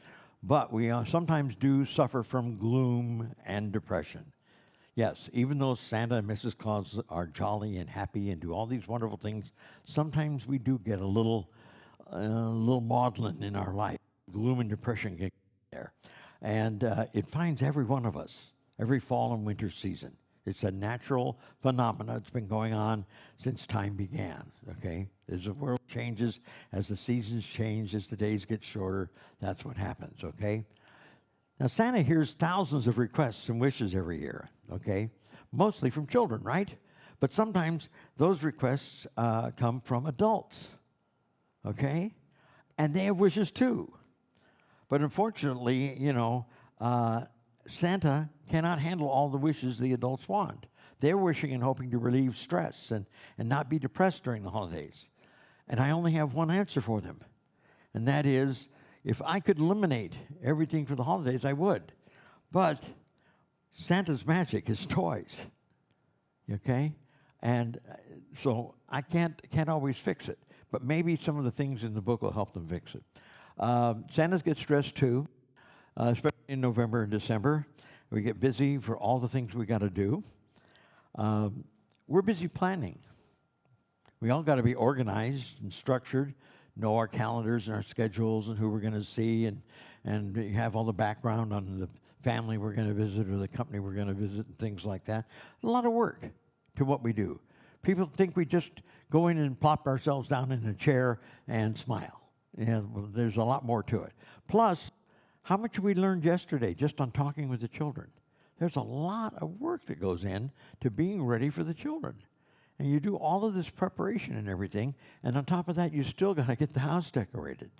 But we sometimes do suffer from gloom and depression. Yes, even though Santa and Mrs. Claus are jolly and happy and do all these wonderful things, sometimes we do get a little maudlin in our life. Gloom and depression get there. And it finds every one of us, every fall and winter season. It's a natural phenomenon. It's been going on since time began, okay? As the world changes, as the seasons change, as the days get shorter, that's what happens, okay? Now, Santa hears thousands of requests and wishes every year, okay? Mostly from children, right? But sometimes those requests come from adults, okay? And they have wishes too. But unfortunately, Santa cannot handle all the wishes the adults want. They're wishing and hoping to relieve stress and not be depressed during the holidays. And I only have one answer for them, and that is, if I could eliminate everything for the holidays, I would. But Santa's magic is toys, okay? And so I can't always fix it. But maybe some of the things in the book will help them fix it. Santas get stressed too, especially in November and December. We get busy for all the things we got to do. We're busy planning. We all got to be organized and structured, know our calendars and our schedules and who we're going to see, and have all the background on the family we're going to visit or the company we're going to visit and things like that. A lot of work to what we do. People think we just go in and plop ourselves down in a chair and smile. Well, there's a lot more to it. Plus, how much we learned yesterday just on talking with the children. There's a lot of work that goes in to being ready for the children. And you do all of this preparation and everything, and on top of that, you still got to get the house decorated.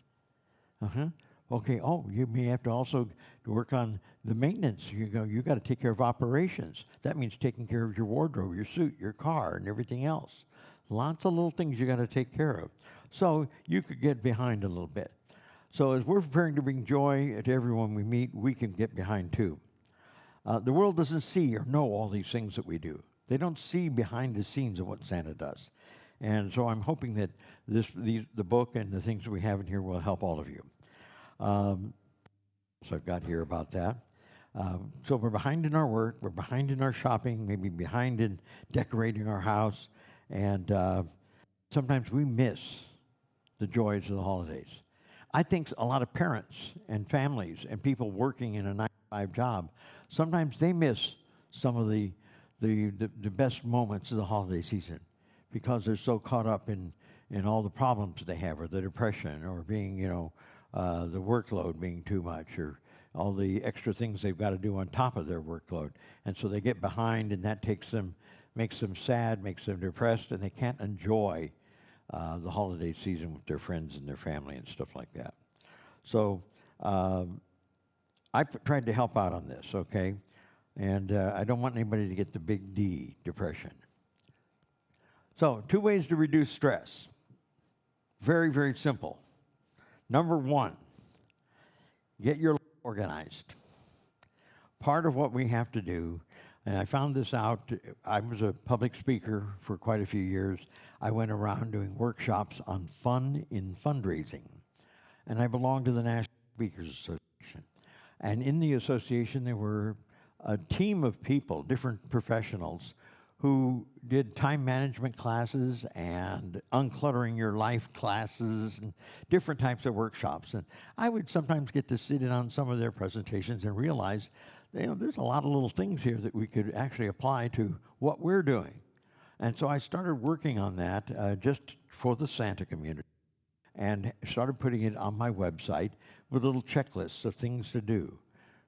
Okay, you may have to also work on the maintenance. You got to take care of operations. That means taking care of your wardrobe, your suit, your car, and everything else. Lots of little things you got to take care of. So you could get behind a little bit. So as we're preparing to bring joy to everyone we meet, we can get behind too. The world doesn't see or know all these things that we do. They don't see behind the scenes of what Santa does. And so I'm hoping that the book and the things we have in here will help all of you. So I've got here about that. So we're behind in our work, we're behind in our shopping, maybe behind in decorating our house, and sometimes we miss the joys of the holidays. I think a lot of parents and families and people working in a 9-to-5 job, sometimes they miss some of the best moments of the holiday season because they're so caught up in all the problems they have, or the depression, or being, the workload being too much, or all the extra things they've got to do on top of their workload. And so they get behind, and that makes them sad, makes them depressed, and they can't enjoy the holiday season with their friends and their family and stuff like that. So I tried to help out on this, okay? And I don't want anybody to get the big D, depression. So 2 ways to reduce stress. Very, very simple. Number 1, get your life organized. Part of what we have to do, and I found this out, I was a public speaker for quite a few years. I went around doing workshops on fun in fundraising. And I belonged to the National Speakers Association. And in the association, there were a team of people, different professionals, who did time management classes and uncluttering your life classes and different types of workshops. And I would sometimes get to sit in on some of their presentations and realize, there's a lot of little things here that we could actually apply to what we're doing. And so I started working on that just for the Santa community and started putting it on my website with little checklists of things to do.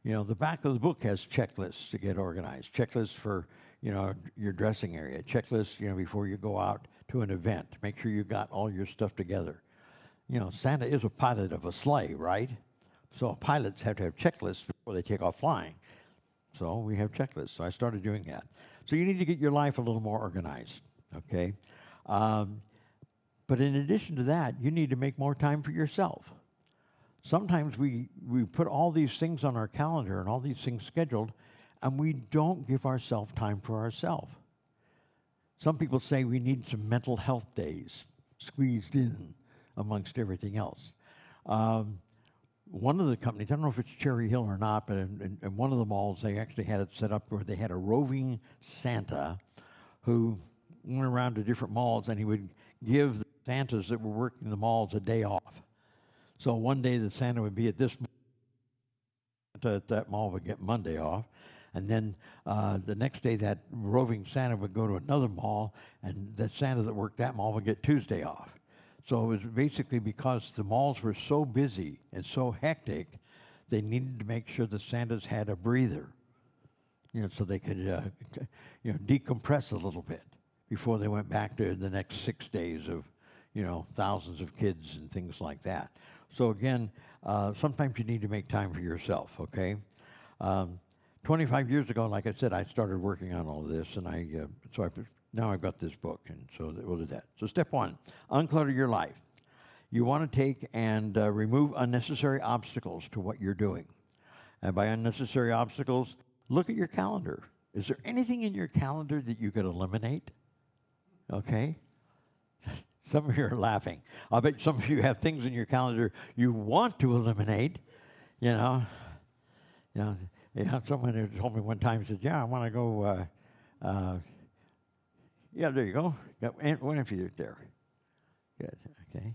The back of the book has checklists to get organized, checklists for, your dressing area, checklists, before you go out to an event. Make sure you got all your stuff together. Santa is a pilot of a sleigh, right? So pilots have to have checklists before they take off flying. So we have checklists. So I started doing that. So you need to get your life a little more organized, okay? But in addition to that, you need to make more time for yourself. Sometimes we put all these things on our calendar and all these things scheduled, and we don't give ourselves time for ourselves. Some people say we need some mental health days squeezed in amongst everything else. One of the companies, I don't know if it's Cherry Hill or not, but in one of the malls, they actually had it set up where they had a roving Santa who went around to different malls, and he would give the Santas that were working the malls a day off. So one day the Santa would be at this mall, Santa at that mall would get Monday off, and then the next day that roving Santa would go to another mall, and the Santa that worked that mall would get Tuesday off. So it was basically because the malls were so busy and so hectic, they needed to make sure the Santas had a breather, so they could, decompress a little bit before they went back to the next 6 days of, thousands of kids and things like that. So again, sometimes you need to make time for yourself, okay? 25 years ago, like I said, I started working on all of this, and now I've got this book, and so we'll do that. So step one, unclutter your life. You want to take and remove unnecessary obstacles to what you're doing. And by unnecessary obstacles, look at your calendar. Is there anything in your calendar that you could eliminate? Okay? Some of you are laughing. I'll bet some of you have things in your calendar you want to eliminate, someone who told me one time, said, I want to go, there you go. Got one of you there. Good, okay.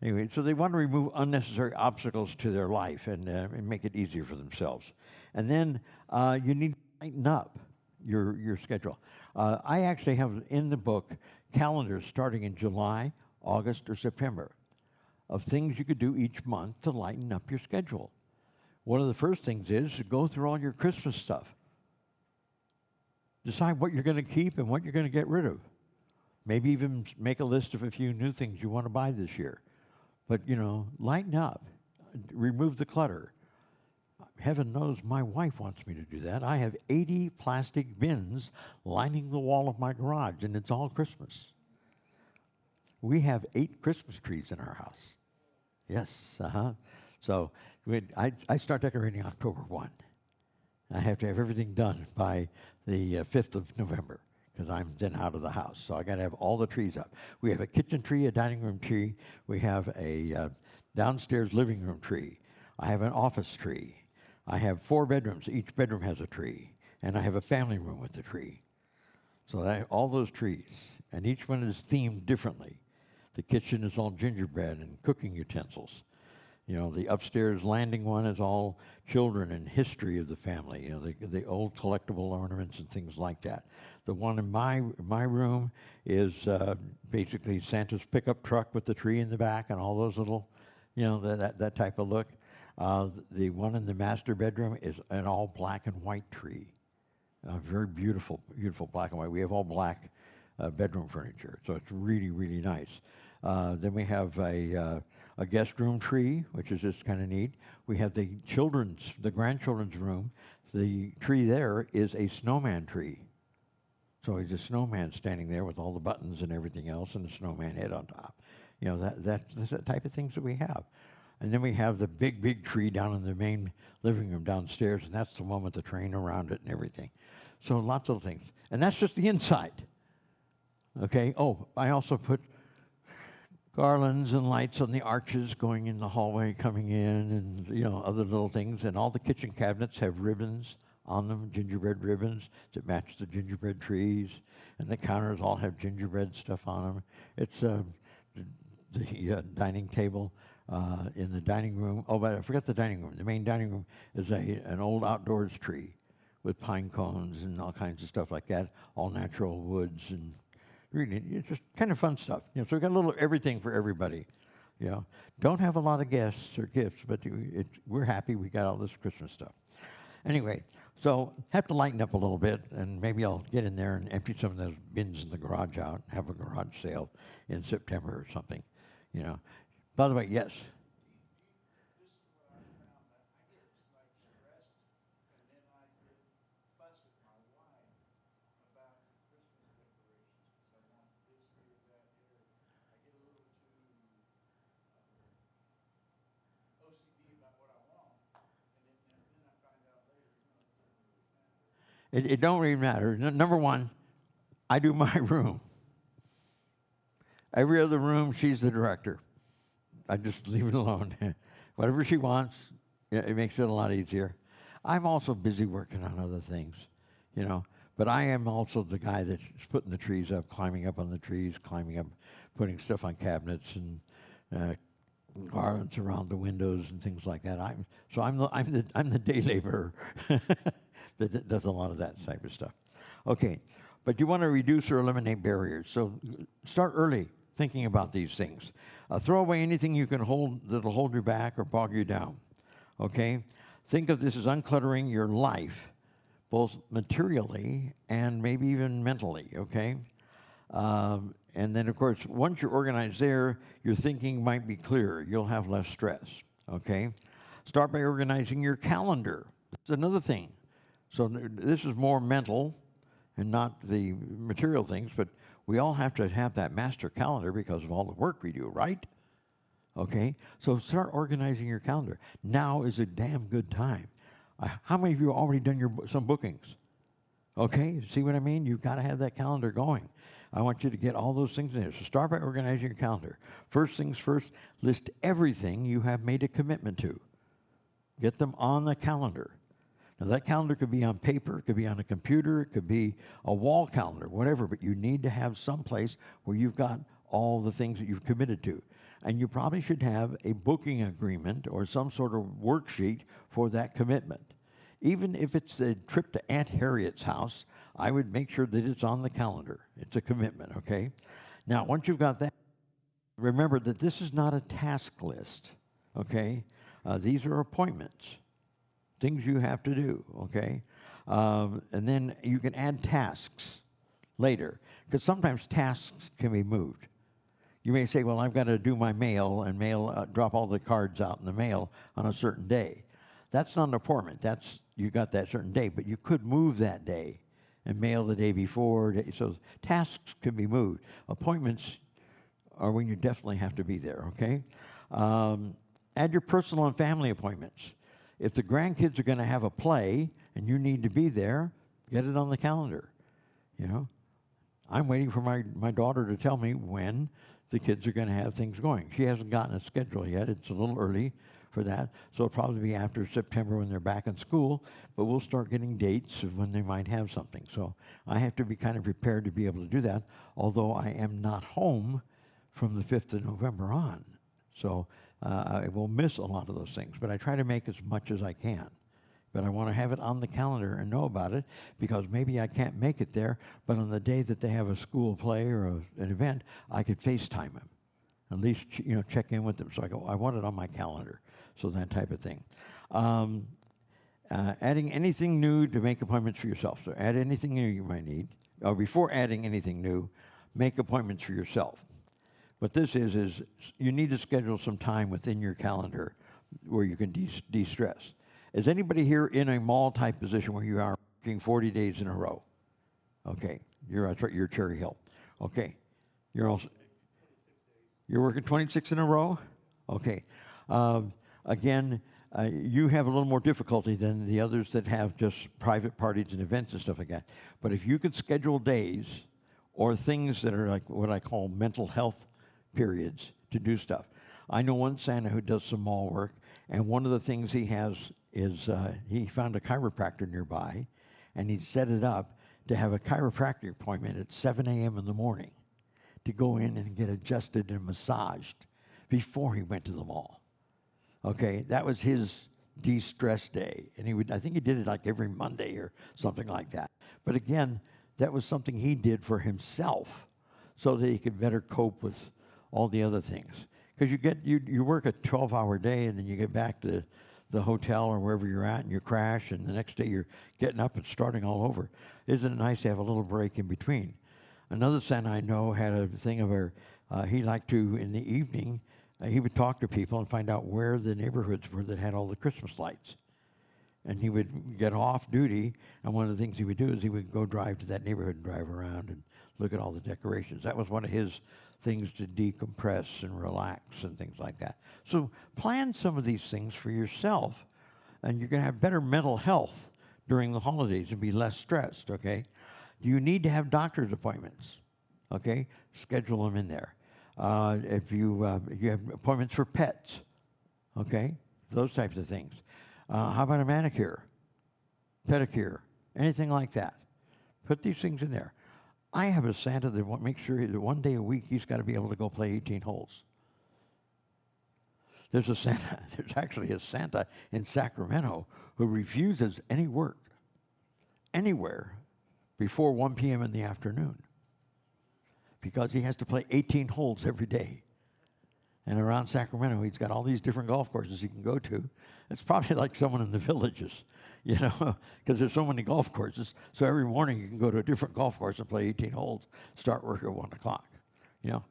Anyway, so they want to remove unnecessary obstacles to their life and make it easier for themselves. And then you need to tighten up your schedule. I actually have in the book calendars starting in July, August, or September of things you could do each month to lighten up your schedule. One of the first things is to go through all your Christmas stuff. Decide what you're going to keep and what you're going to get rid of. Maybe even make a list of a few new things you want to buy this year. But, lighten up. Remove the clutter. Heaven knows my wife wants me to do that. I have 80 plastic bins lining the wall of my garage, and it's all Christmas. We have 8 Christmas trees in our house. Yes, So I start decorating October 1. I have to have everything done by the 5th of November because I'm then out of the house. So I got to have all the trees up. We have a kitchen tree, a dining room tree. We have a downstairs living room tree. I have an office tree. I have 4 bedrooms. Each bedroom has a tree. And I have a family room with a tree. So all those trees. And each one is themed differently. The kitchen is all gingerbread and cooking utensils. The upstairs landing one is all children and history of the family, the old collectible ornaments and things like that. The one in my room is basically Santa's pickup truck with the tree in the back and all those little, that type of look. The one in the master bedroom is an all black and white tree. Very beautiful, beautiful black and white. We have all black bedroom furniture, so it's really, really nice. Then we have a guest room tree, which is just kind of neat. We have the grandchildren's room. The tree there is a snowman tree. So he's a snowman standing there with all the buttons and everything else and a snowman head on top. That's the type of things that we have. And then we have the big, big tree down in the main living room downstairs, and that's the one with the train around it and everything. So lots of things. And that's just the inside. Okay? Oh, I also put garlands and lights on the arches going in the hallway, coming in, and other little things. And all the kitchen cabinets have ribbons on them, gingerbread ribbons that match the gingerbread trees, and the counters all have gingerbread stuff on them. It's the dining table in the dining room. Oh, but I forgot the dining room. The main dining room is an old outdoors tree with pine cones and all kinds of stuff like that, all natural woods, and really, it's just kind of fun stuff. You know, so we got a little everything for everybody. You know, don't have a lot of guests or gifts, but we're happy we got all this Christmas stuff. Anyway, so have to lighten up a little bit, and maybe I'll get in there and empty some of those bins in the garage out, have a garage sale in September or something. You know. By the way, yes. This is what I found, that I get like stressed, and then I get fuss at my wife about the Christmas decorations, because I want this here, that here. I get a little too OCD about what I want, and then I find out later, it doesn't really matter. It don't really matter. Number one, I do my room. Every other room, she's the director. I just leave it alone. Whatever she wants, it makes it a lot easier. I'm also busy working on other things, you know. But I am also the guy that's putting the trees up, climbing up on the trees, climbing up, putting stuff on cabinets and garlands around the windows and things like that. I'm the day laborer that does a lot of that type of stuff. Okay, but you want to reduce or eliminate barriers. So start early thinking about these things. Throw away anything you can hold that'll hold you back or bog you down. Okay? Think of this as uncluttering your life, both materially and maybe even mentally. Okay? And then, of course, once you're organized there, your thinking might be clearer. You'll have less stress. Okay? Start by organizing your calendar. That's another thing. So this is more mental and not the material things, but we all have to have that master calendar because of all the work we do, right? Okay? So start organizing your calendar. Now is a damn good time. How many of you have already done some bookings? Okay? See what I mean? You've got to have that calendar going. I want you to get all those things in there. So start by organizing your calendar. First things first, list everything you have made a commitment to. Get them on the calendar. Now, that calendar could be on paper, it could be on a computer, it could be a wall calendar, whatever, but you need to have some place where you've got all the things that you've committed to. And you probably should have a booking agreement or some sort of worksheet for that commitment. Even if it's a trip to Aunt Harriet's house, I would make sure that it's on the calendar. It's a commitment, okay? Now, once you've got that, remember that this is not a task list, okay? These are appointments. Things you have to do, okay? And then you can add tasks later, because sometimes tasks can be moved. You may say, well, I've got to do my mail and drop all the cards out in the mail on a certain day. That's not an appointment. You got that certain day, but you could move that day and mail the day before. So tasks can be moved. Appointments are when you definitely have to be there, okay? Add your personal and family appointments. If the grandkids are going to have a play and you need to be there, get it on the calendar. You know, I'm waiting for my daughter to tell me when the kids are going to have things going. She hasn't gotten a schedule yet. It's a little early for that. So it'll probably be after September when they're back in school, but we'll start getting dates of when they might have something. So I have to be kind of prepared to be able to do that, although I am not home from the 5th of November on. So I will miss a lot of those things, but I try to make as much as I can. But I want to have it on the calendar and know about it, because maybe I can't make it there, but on the day that they have a school play or an event, I could FaceTime them. At least, check in with them. So I want it on my calendar, so that type of thing. Adding anything new to make appointments for yourself. So add anything new you might need. Or before adding anything new, make appointments for yourself. What this is you need to schedule some time within your calendar where you can de-stress. Is anybody here in a mall-type position where you are working 40 days in a row? Okay, you're Cherry Hill. Okay, you're working 26 in a row? Okay. Again, you have a little more difficulty than the others that have just private parties and events and stuff like that. But if you could schedule days or things that are like what I call mental health periods to do stuff. I know one Santa who does some mall work, And one of the things he has is he found a chiropractor nearby, and he set it up to have a chiropractic appointment at 7 a.m. in the morning to go in and get adjusted and massaged before he went to the mall. Okay, that was his de-stress day. And I think he did it like every Monday or something like that. But again, that was something he did for himself so that he could better cope with all the other things. Because you work a 12-hour day and then you get back to the hotel or wherever you're at and you crash and the next day you're getting up and starting all over. Isn't it nice to have a little break in between? Another Santa I know had a thing of where he liked to, in the evening, he would talk to people and find out where the neighborhoods were that had all the Christmas lights. And he would get off duty, and one of the things he would do is he would go drive to that neighborhood and drive around and look at all the decorations. That was one of his things to decompress and relax and things like that. So plan some of these things for yourself, and you're going to have better mental health during the holidays and be less stressed, okay? You need to have doctor's appointments, okay? Schedule them in there. If you have appointments for pets, okay? Those types of things. How about a manicure, pedicure, anything like that? Put these things in there. I have a Santa that makes sure that one day a week he's got to be able to go play 18 holes. There's actually a Santa in Sacramento who refuses any work anywhere before 1 p.m. in the afternoon because he has to play 18 holes every day. And around Sacramento, he's got all these different golf courses he can go to. It's probably like someone in the villages, you know, because there's so many golf courses. So every morning you can go to a different golf course and play 18 holes, start work at 1 o'clock, you know.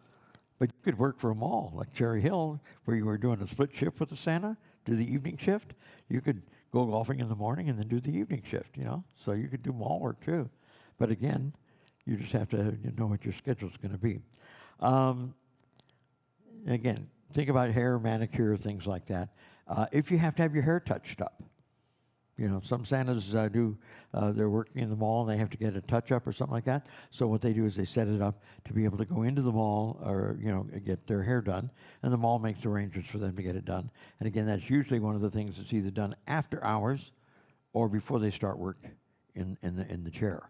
But you could work for a mall like Cherry Hill, where you were doing a split shift with the Santa, do the evening shift. You could go golfing in the morning and then do the evening shift, you know. So you could do mall work too. But again, you just have to know what your schedule is going to be. Again, think about hair, manicure, things like that. If you have to have your hair touched up, you know, some Santas they're working in the mall and they have to get a touch-up or something like that. So what they do is they set it up to be able to go into the mall or, you know, get their hair done, and the mall makes arrangements for them to get it done. And again, that's usually one of the things that's either done after hours or before they start work in the chair.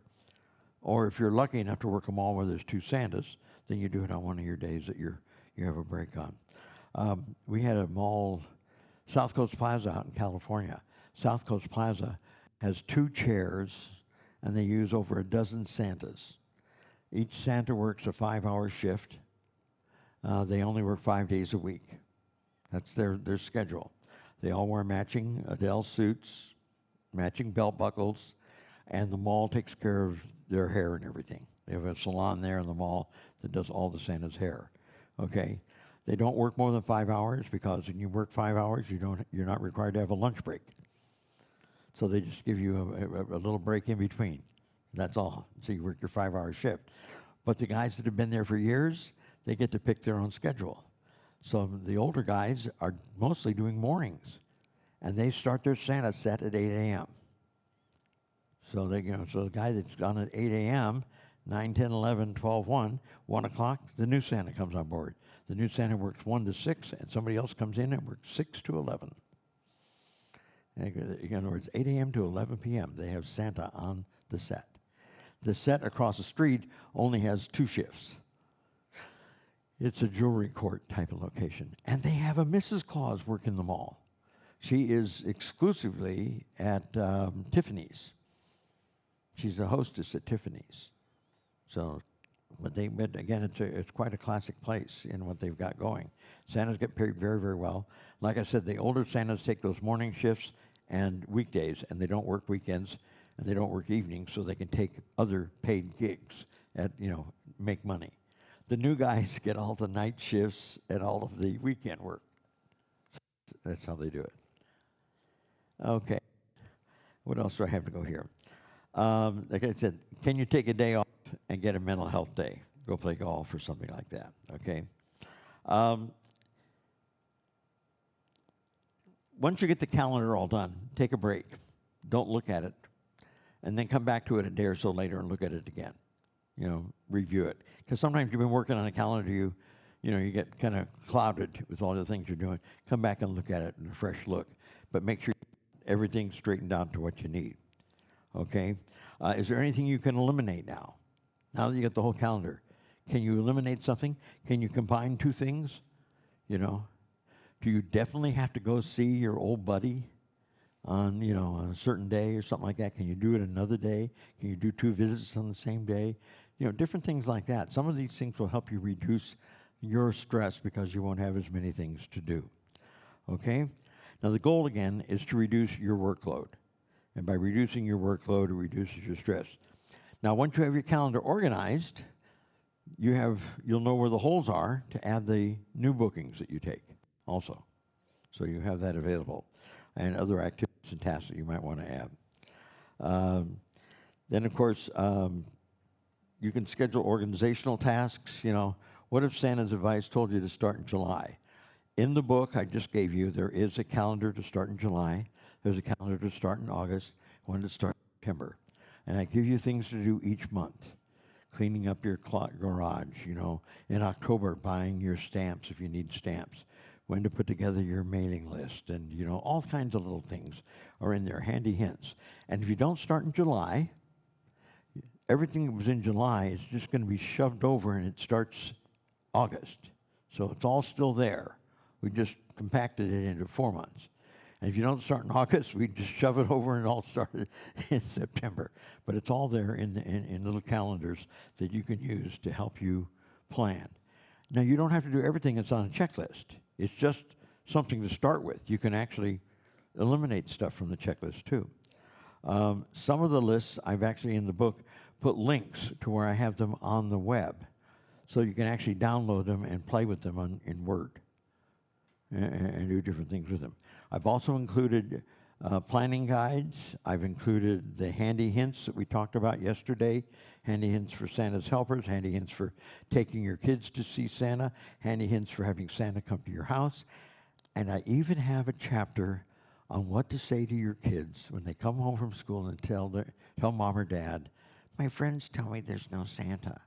Or if you're lucky enough to work a mall where there's 2 Santas, then you do it on one of your days that you have a break on. We had a mall, South Coast Plaza out in California. South Coast Plaza has 2 chairs, and they use over a dozen Santas. Each Santa works a 5-hour shift. They only work 5 days a week. That's their schedule. They all wear matching Adele suits, matching belt buckles, and the mall takes care of their hair and everything. They have a salon there in the mall that does all the Santa's hair. Okay, they don't work more than 5 hours because when you work 5 hours, you're not required to have a lunch break. So they just give you a little break in between. That's all. So you work your 5-hour shift. But the guys that have been there for years, they get to pick their own schedule. So the older guys are mostly doing mornings, and they start their Santa set at 8 a.m. So so the guy that's on at 8 a.m., 9, 10, 11, 12, 1 o'clock, the new Santa comes on board. The new Santa works 1 to 6, and somebody else comes in and works 6 to 11. In other words, 8 a.m. to 11 p.m., they have Santa on the set. The set across the street only has 2 shifts. It's a jewelry court type of location. And they have a Mrs. Claus work in the mall. She is exclusively at Tiffany's. She's a hostess at Tiffany's. So, but again, it's quite a classic place in what they've got going. Santas get paid very, very well. Like I said, the older Santas take those morning shifts and weekdays, and they don't work weekends, and they don't work evenings, so they can take other paid gigs at, make money. The new guys get all the night shifts and all of the weekend work. That's how they do it. Okay. What else do I have to go here? Like I said, can you take a day off and get a mental health day? Go play golf or something like that, okay? Once you get the calendar all done, take a break. Don't look at it. And then come back to it a day or so later and look at it again. Review it. Because sometimes you've been working on a calendar you get kind of clouded with all the things you're doing. Come back and look at it in a fresh look, but make sure everything's straightened out to what you need. Okay? Is there anything you can eliminate now? Now that you got the whole calendar, can you eliminate something? Can you combine two things? You know, do you definitely have to go see your old buddy on, on a certain day or something like that? Can you do it another day? Can you do 2 visits on the same day? Different things like that. Some of these things will help you reduce your stress because you won't have as many things to do. Okay? Now the goal again is to reduce your workload. And by reducing your workload, it reduces your stress. Now once you have your calendar organized, you'll know where the holes are to add the new bookings that you take also. So you have that available, and other activities and tasks that you might want to add. Then of course, you can schedule organizational tasks. What if Santa's advice told you to start in July? In the book I just gave you, there is a calendar to start in July. There's a calendar to start in August, one to start in September. And I give you things to do each month. Cleaning up your garage, in October, buying your stamps if you need stamps, when to put together your mailing list, and, all kinds of little things are in there, handy hints. And if you don't start in July, everything that was in July is just going to be shoved over, and it starts August. So it's all still there. We just compacted it into 4 months. And if you don't start in August, we just shove it over and it all started in September. But it's all there in little calendars that you can use to help you plan. Now, you don't have to do everything that's on a checklist. It's just something to start with. You can actually eliminate stuff from the checklist, too. Some of the lists, I've actually, in the book, put links to where I have them on the web. So you can actually download them and play with them in Word and do different things with them. I've also included planning guides. I've included the handy hints that we talked about yesterday, handy hints for Santa's helpers, handy hints for taking your kids to see Santa, handy hints for having Santa come to your house. And I even have a chapter on what to say to your kids when they come home from school and tell mom or dad, my friends tell me there's no Santa.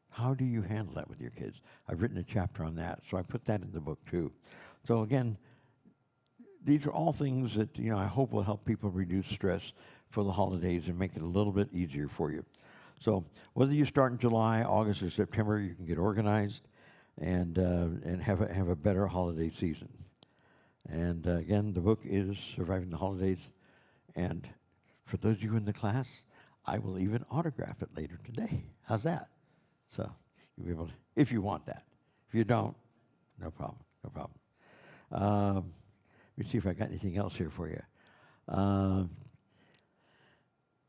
How do you handle that with your kids? I've written a chapter on that, so I put that in the book too. So again, these are all things that I hope will help people reduce stress for the holidays and make it a little bit easier for you. So whether you start in July, August, or September, you can get organized and have a better holiday season. And again, the book is Surviving the Holidays. And for those of you in the class, I will even autograph it later today. How's that? So you'll be able to, if you want that. If you don't, no problem, no problem. Let me see if I got anything else here for you.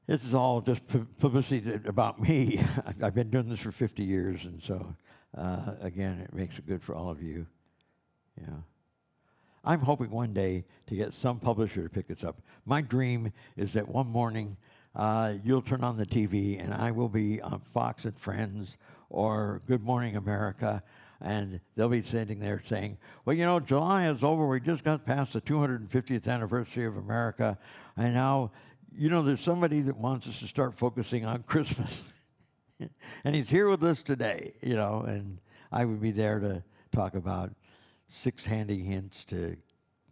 This is all just publicity about me. I've been doing this for 50 years, and so, again, it makes it good for all of you. Yeah. I'm hoping one day to get some publisher to pick this up. My dream is that one morning you'll turn on the TV and I will be on Fox and Friends or Good Morning America, and they'll be sitting there saying, well, July is over. We just got past the 250th anniversary of America, and now, there's somebody that wants us to start focusing on Christmas. And he's here with us today, and I would be there to talk about 6 handy hints to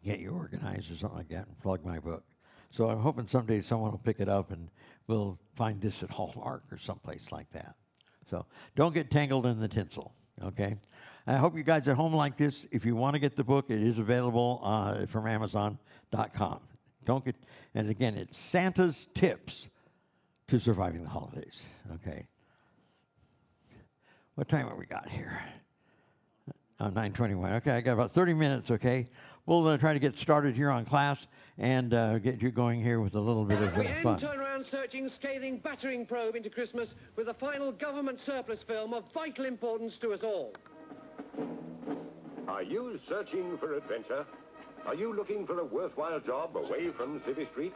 get you organized or something like that and plug my book. So I'm hoping someday someone will pick it up and we'll find this at Hallmark or someplace like that. So don't get tangled in the tinsel, okay? I hope you guys at home like this. If you want to get the book, it is available from Amazon.com. And again, it's Santa's Tips to Surviving the Holidays, okay? What time have we got here? 9:21. Okay, I got about 30 minutes, okay? We'll try to get started here on class and get you going here with a little bit of fun. Turnaround searching, scathing, battering probe into Christmas with a final government surplus film of vital importance to us all. Are you searching for adventure? Are you looking for a worthwhile job away from City Street?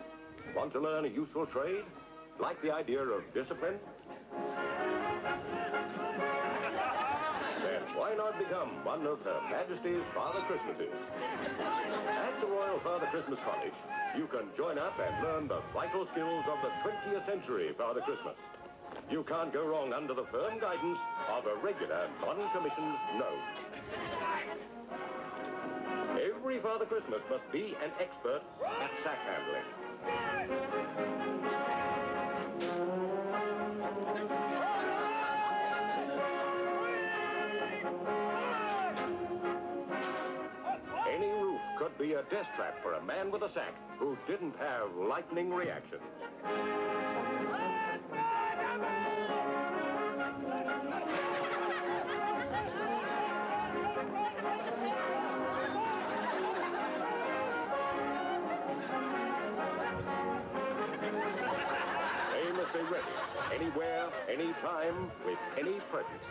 Want to learn a useful trade? Like the idea of discipline? Then why not become one of Her Majesty's Father Christmases? At the Royal Father Christmas College, you can join up and learn the vital skills of the 20th century Father Christmas. You can't go wrong under the firm guidance of a regular, non-commissioned gnome. Every Father Christmas must be an expert at sack handling. Any roof could be a death trap for a man with a sack who didn't have lightning reactions. They must be ready, anywhere, anytime, with any present.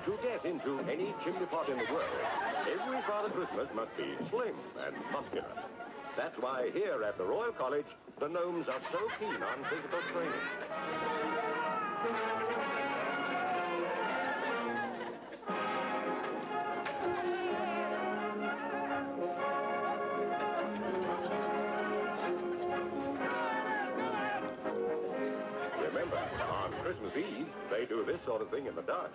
To get into any chimney pot in the world, every Father Christmas must be slim and muscular. That's why here at the Royal College, the gnomes are so keen on physical training. Remember, on Christmas Eve, they do this sort of thing in the dark.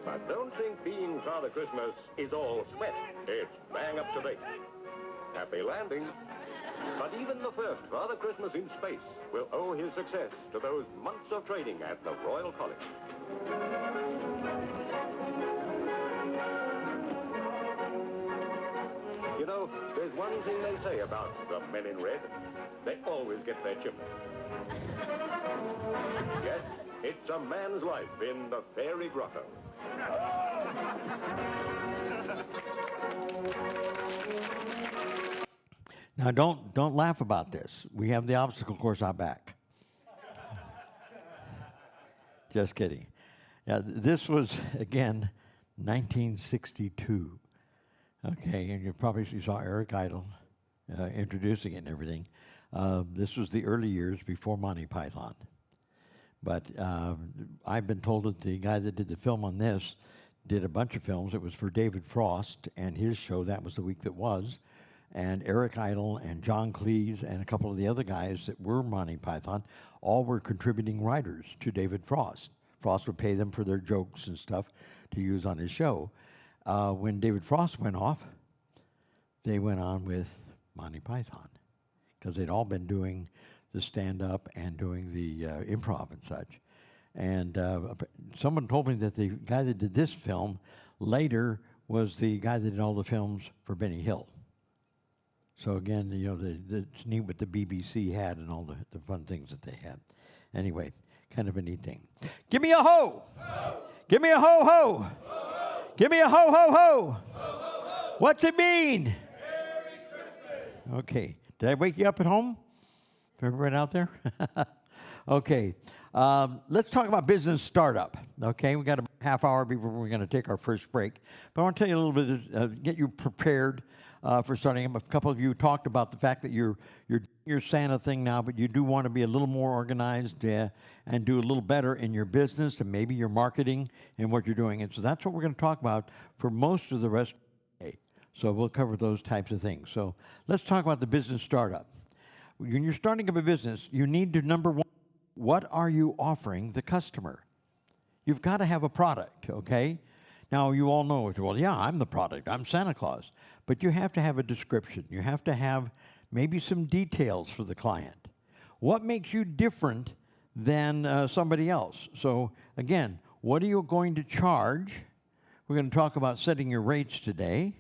But don't think being Father Christmas is all sweat. It's bang up to date. Happy landing. But even the first Father Christmas in space will owe his success to those months of training at the Royal College. You know, there's one thing they say about the men in red. They always get their chimney. Yes, it's a man's life in the fairy grotto. Now, don't laugh about this. We have the obstacle course out back. Just kidding. Yeah, this was, again, 1962. Okay, and you saw Eric Idle introducing it and everything. This was the early years before Monty Python. But I've been told that the guy that did the film on this did a bunch of films. It was for David Frost and his show. That was the week that was. And Eric Idle and John Cleese and a couple of the other guys that were Monty Python all were contributing writers to David Frost. Frost would pay them for their jokes and stuff to use on his show. When David Frost went off, they went on with Monty Python because they'd all been doing the stand-up and doing the improv and such. And someone told me that the guy that did this film later was the guy that did all the films for Benny Hill. So again, you know, it's neat what the BBC had and all the fun things that they had. Anyway, kind of a neat thing. Give me a ho! Ho! Give me a ho ho! Ho, ho! Give me a ho ho ho! Ho, ho, ho! What's it mean? Merry Christmas! Okay. Did I wake you up at home? Everyone out there? Okay. Let's talk about business startup. Okay, we got a half hour before we're going to take our first break. But I want to tell you a little bit, get you prepared for starting. A couple of you talked about the fact that you're doing your Santa thing now, but you do want to be a little more organized and do a little better in your business and maybe your marketing and what you're doing. And so that's what we're going to talk about for most of the rest of the day. So we'll cover those types of things. So let's talk about the business startup. When you're starting up a business, you need to, number one, what are you offering the customer? You've got to have a product, okay? Now, you all know it. Well, yeah, I'm the product. I'm Santa Claus. But you have to have a description. You have to have maybe some details for the client. What makes you different than somebody else? So, again, what are you going to charge? We're going to talk about setting your rates today,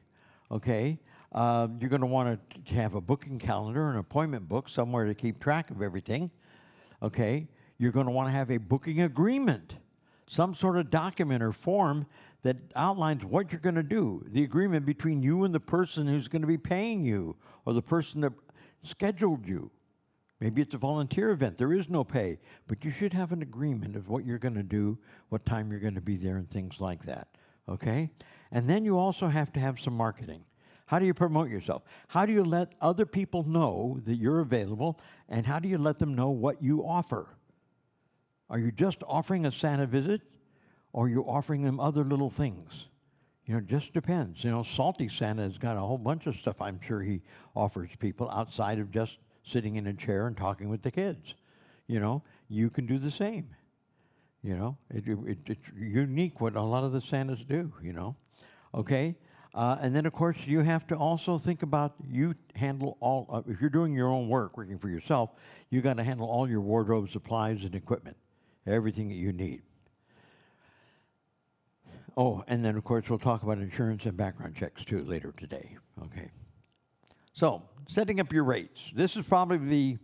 okay? You're going to want to have a booking calendar, an appointment book, somewhere to keep track of everything. Okay, you're going to want to have a booking agreement, some sort of document or form that outlines what you're going to do, the agreement between you and the person who's going to be paying you or the person that scheduled you. Maybe it's a volunteer event. There is no pay, but you should have an agreement of what you're going to do, what time you're going to be there, and things like that, okay? And then you also have to have some marketing. How do you promote yourself? How do you let other people know that you're available? And how do you let them know what you offer? Are you just offering a Santa visit, or are you offering them other little things? You know, it just depends. You know, Salty Santa has got a whole bunch of stuff I'm sure he offers people outside of just sitting in a chair and talking with the kids. You know, you can do the same. You know, it's unique what a lot of the Santas do, you know. Okay? And then, of course, you have to also think about, you handle all, if you're doing your own work, working for yourself, you got to handle all your wardrobe supplies and equipment, everything that you need. Oh, and then, of course, we'll talk about insurance and background checks, too, later today. Okay. So, setting up your rates. This is probably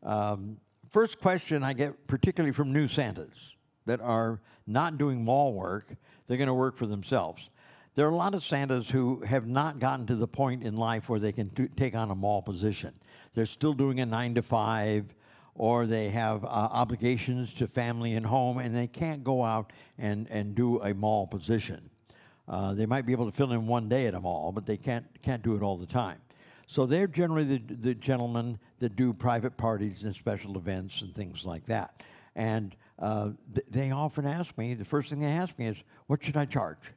the first question I get, particularly from new Santas that are not doing mall work. They're going to work for themselves. There are a lot of Santas who have not gotten to the point in life where they can take on a mall position. They're still doing a 9 to 5, or they have obligations to family and home, and they can't go out and do a mall position. They might be able to fill in one day at a mall, but they can't do it all the time. So they're generally the gentlemen that do private parties and special events and things like that. And they often ask me, the first thing they ask me is, what should I charge?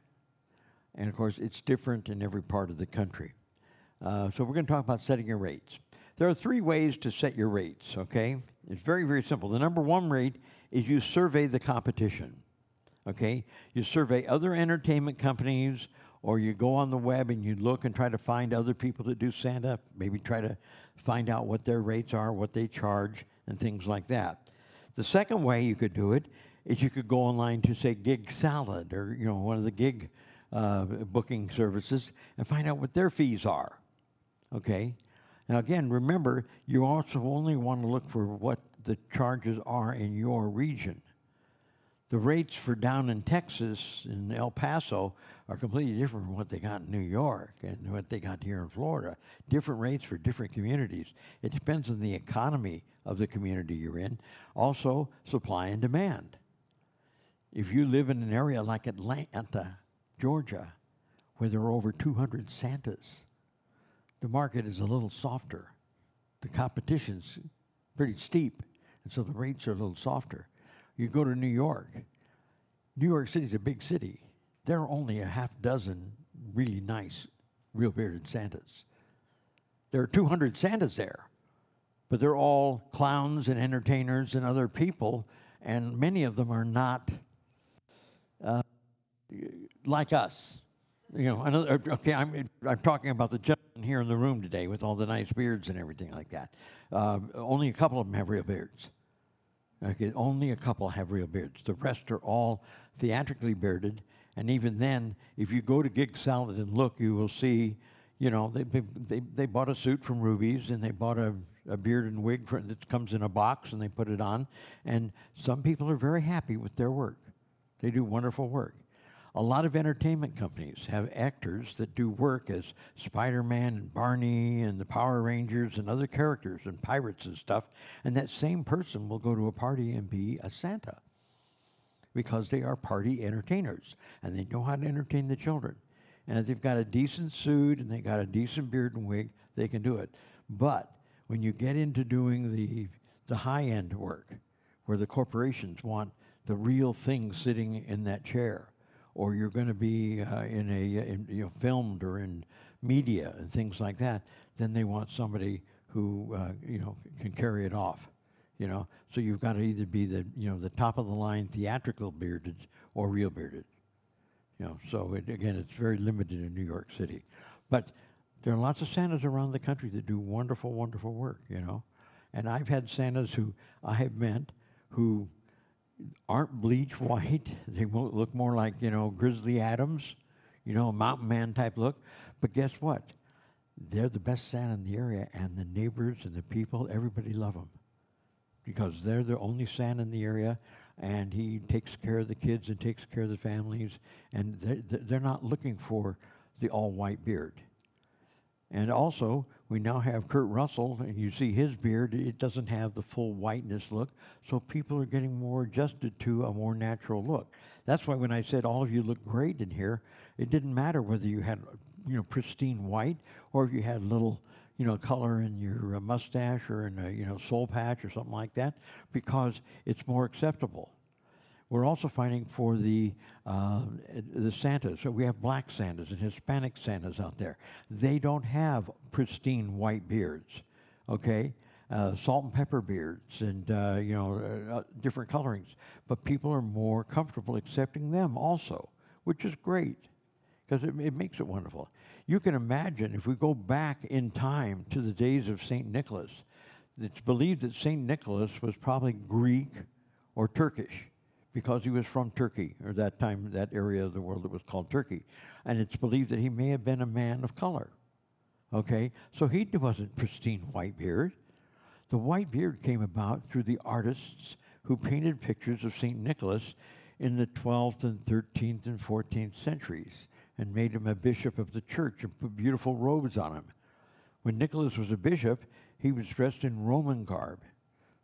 And of course, it's different in every part of the country. So we're going to talk about setting your rates. There are 3 ways to set your rates, okay? It's very, very simple. The number 1 rate is you survey the competition, okay? You survey other entertainment companies, or you go on the web and you look and try to find other people that do Santa, maybe try to find out what their rates are, what they charge, and things like that. The second way you could do it is you could go online to, say, Gig Salad, or, you know, one of the gig booking services, and find out what their fees are, okay? Now, again, remember, you also only want to look for what the charges are in your region. The rates for down in Texas, in El Paso, are completely different from what they got in New York and what they got here in Florida. Different rates for different communities. It depends on the economy of the community you're in. Also, supply and demand. If you live in an area like Atlanta, Georgia, where there are over 200 Santas, the market is a little softer. The competition's pretty steep, and so the rates are a little softer. You go to New York. New York City's a big city. There are only a half dozen really nice, real bearded Santas. There are 200 Santas there, but they're all clowns and entertainers and other people, and many of them are not like us. You know, okay, I'm talking about the gentlemen here in the room today with all the nice beards and everything like that. Only a couple of them have real beards. Okay, only a couple have real beards. The rest are all theatrically bearded, and even then, if you go to Gig Salad and look, you will see, you know, they bought a suit from Ruby's, and they bought a beard and wig that comes in a box, and they put it on, and some people are very happy with their work. They do wonderful work. A lot of entertainment companies have actors that do work as Spider-Man and Barney and the Power Rangers and other characters and pirates and stuff, and that same person will go to a party and be a Santa because they are party entertainers and they know how to entertain the children. And if they've got a decent suit and they got a decent beard and wig, they can do it. But when you get into doing the high-end work, where the corporations want the real thing sitting in that chair, or you're going to be filmed or in media and things like that, then they want somebody who can carry it off. You know, so you've got to either be the top of the line theatrical bearded or real bearded. You know, so again, it's very limited in New York City, but there are lots of Santas around the country that do wonderful, wonderful work. You know, and I've had Santas who I have met who aren't bleach white. They won't look more like, you know, Grizzly Adams, you know, a mountain man type look. But guess what? They're the best Santa in the area, and the neighbors and the people, everybody love them because they're the only Santa in the area, and he takes care of the kids and takes care of the families, and they're not looking for the all-white beard. And also, we now have Kurt Russell, and you see his beard, it doesn't have the full whiteness look, so people are getting more adjusted to a more natural look. That's why when I said all of you look great in here, It didn't matter whether you had, pristine white or if you had a little, color in your mustache or in a, soul patch or something like that, because it's more acceptable. We're also finding for the Santas. So we have black Santas and Hispanic Santas out there. They don't have pristine white beards, okay? Salt and pepper beards and, different colorings. But people are more comfortable accepting them also, which is great because it makes it wonderful. You can imagine if we go back in time to the days of St. Nicholas, it's believed that St. Nicholas was probably Greek or Turkish, because he was from Turkey, or that time, that area of the world that was called Turkey. And it's believed that he may have been a man of color, okay? So he wasn't pristine white beard. The white beard came about through the artists who painted pictures of St. Nicholas in the 12th and 13th and 14th centuries and made him a bishop of the church and put beautiful robes on him. When Nicholas was a bishop, he was dressed in Roman garb,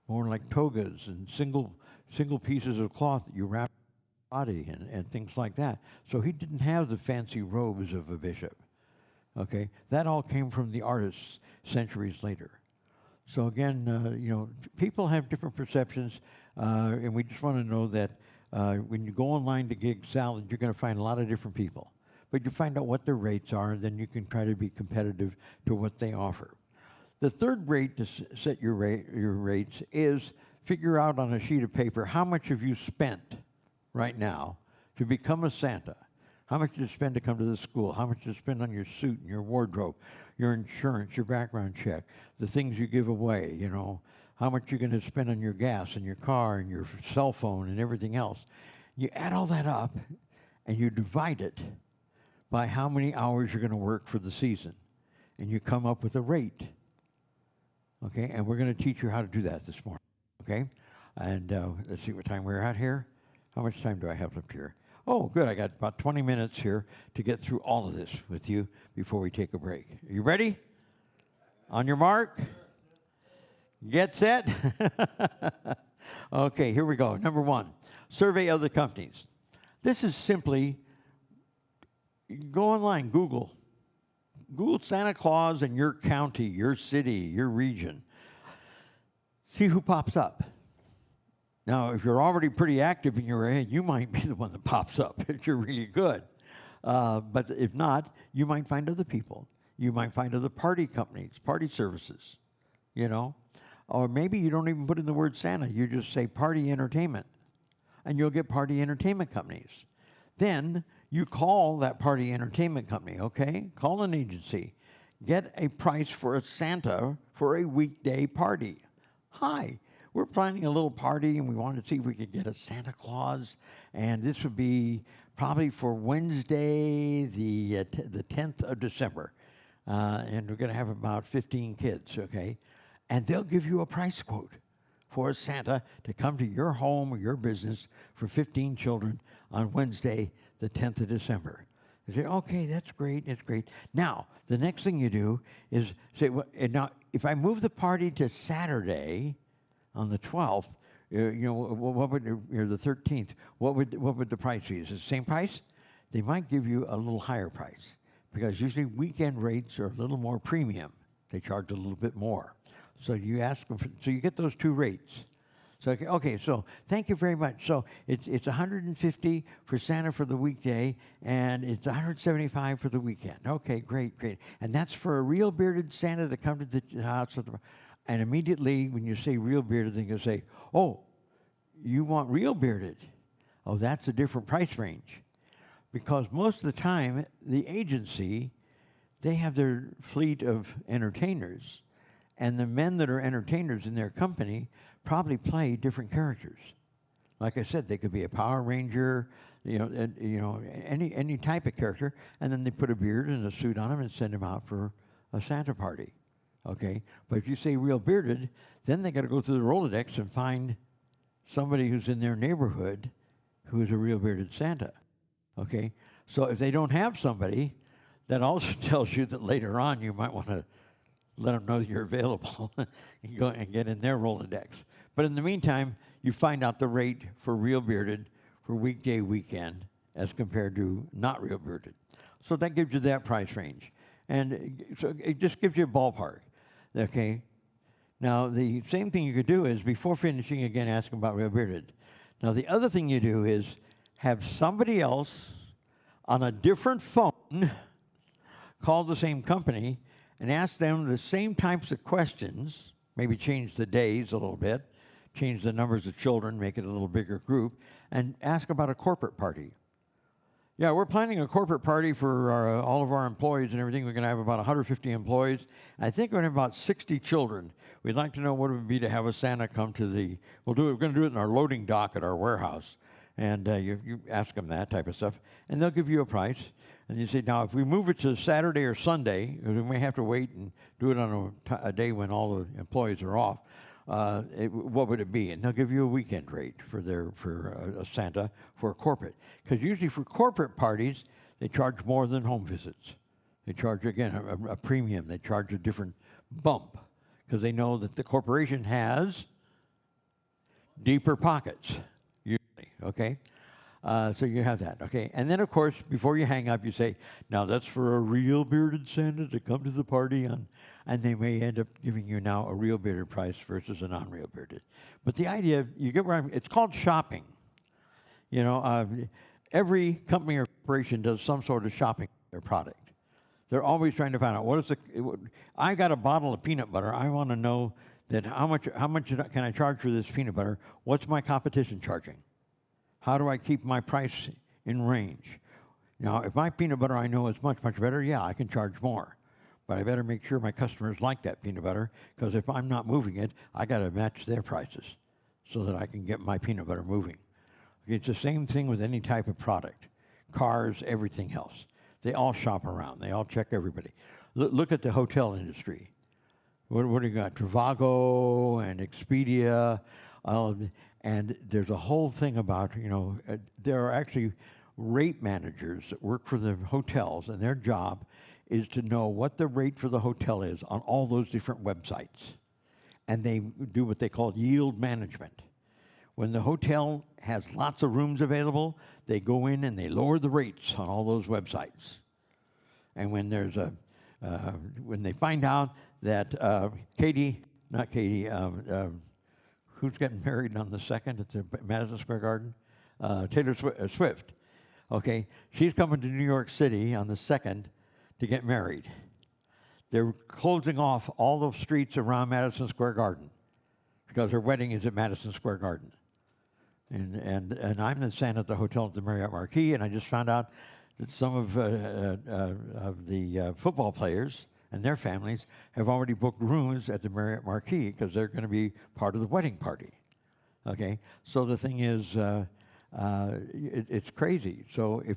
more like togas and single pieces of cloth that you wrap your body and things like that. So he didn't have the fancy robes of a bishop. Okay, that all came from the artists centuries later. So again, people have different perceptions, and we just want to know that when you go online to Gig Salad, you're going to find a lot of different people. But you find out what their rates are, and then you can try to be competitive to what they offer. The third rate to set your rates is figure out on a sheet of paper how much have you spent right now to become a Santa. How much did you spend to come to the school? How much did you spend on your suit and your wardrobe, your insurance, your background check, the things you give away, how much you're going to spend on your gas and your car and your cell phone and everything else. You add all that up and you divide it by how many hours you're going to work for the season. And you come up with a rate. Okay, and we're going to teach you how to do that this morning. Okay, and let's see what time we're at here. How much time do I have left here? Oh, good. I got about 20 minutes here to get through all of this with you before we take a break. Are you ready? On your mark? Get set? Okay, here we go. Number one, survey other companies. This is simply, go online, Google Santa Claus in your county, your city, your region. See who pops up. Now, if you're already pretty active in your area, you might be the one that pops up if you're really good. But if not, you might find other people. You might find other party companies, party services, Or maybe you don't even put in the word Santa. You just say party entertainment. And you'll get party entertainment companies. Then you call that party entertainment company, okay? Call an agency. Get a price for a Santa for a weekday party. Hi, we're planning a little party and we wanted to see if we could get a Santa Claus. And this would be probably for Wednesday, the 10th of December. And we're going to have about 15 kids, okay? And they'll give you a price quote for a Santa to come to your home or your business for 15 children on Wednesday, the 10th of December. You say, okay, that's great, it's great. Now, the next thing you do is say, well, now, if I move the party to Saturday on the 12th, what would, or the 13th, what would the price be? Is it the same price? They might give you a little higher price because usually weekend rates are a little more premium. They charge a little bit more. So you ask them, so you get those two rates. So, okay, so thank you very much. So it's $150 for Santa for the weekday, and it's $175 for the weekend. Okay, great. And that's for a real bearded Santa to come to the house. And immediately when you say real bearded, then you say, oh, you want real bearded. Oh, that's a different price range. Because most of the time, the agency, they have their fleet of entertainers, and the men that are entertainers in their company probably play different characters. Like I said, they could be a Power Ranger, any type of character, and then they put a beard and a suit on them and send them out for a Santa party. Okay, but if you say real bearded, then they got to go through the Rolodex and find somebody who's in their neighborhood who is a real bearded Santa. Okay, so if they don't have somebody, that also tells you that later on you might want to let them know that you're available and go and get in their Rolodex. But in the meantime, you find out the rate for real bearded for weekday, weekend, as compared to not real bearded. So that gives you that price range. And so it just gives you a ballpark. Okay? Now, the same thing you could do is, before finishing, again, ask them about Real Bearded. Now, the other thing you do is have somebody else on a different phone call the same company and ask them the same types of questions, maybe change the days a little bit, change the numbers of children, make it a little bigger group, and ask about a corporate party. Yeah, we're planning a corporate party for all of our employees and everything. We're going to have about 150 employees. I think we're going to have about 60 children. We'd like to know what it would be to have a Santa come to the, we're going to do it in our loading dock at our warehouse. And you ask them that type of stuff, and they'll give you a price. And you say, now, if we move it to Saturday or Sunday, we may have to wait and do it on a day when all the employees are off, what would it be? And they'll give you a weekend rate for a Santa for a corporate. Because usually for corporate parties, they charge more than home visits. They charge, again, a premium. They charge a different bump because they know that the corporation has deeper pockets, usually, okay? So you have that, okay? And then, of course, before you hang up, you say, now that's for a real bearded Santa to come to the party on, and they may end up giving you now a real bearded price versus a non-real bearded. But the idea, you get where it's called shopping. You know, every company or corporation does some sort of shopping for their product. They're always trying to find out, I got a bottle of peanut butter. I want to know that how much can I charge for this peanut butter? What's my competition charging? How do I keep my price in range? Now, if my peanut butter I know is much, much better, yeah, I can charge more. But I better make sure my customers like that peanut butter, because if I'm not moving it, I got to match their prices so that I can get my peanut butter moving. It's the same thing with any type of product. Cars, everything else. They all shop around. They all check everybody. Look at the hotel industry. What do you got? Trivago and Expedia. And there's a whole thing about, there are actually rate managers that work for the hotels, and their job is to know what the rate for the hotel is on all those different websites. And they do what they call yield management. When the hotel has lots of rooms available, they go in and they lower the rates on all those websites. And when there's when they find out that who's getting married on the 2nd at the Madison Square Garden? Taylor Swift. Okay, she's coming to New York City on the 2nd to get married. They're closing off all the streets around Madison Square Garden because her wedding is at Madison Square Garden. And I'm the Santa at the hotel at the Marriott Marquis, and I just found out that some of the football players and their families have already booked rooms at the Marriott Marquis because they're going to be part of the wedding party. Okay, so the thing is, it's crazy. So if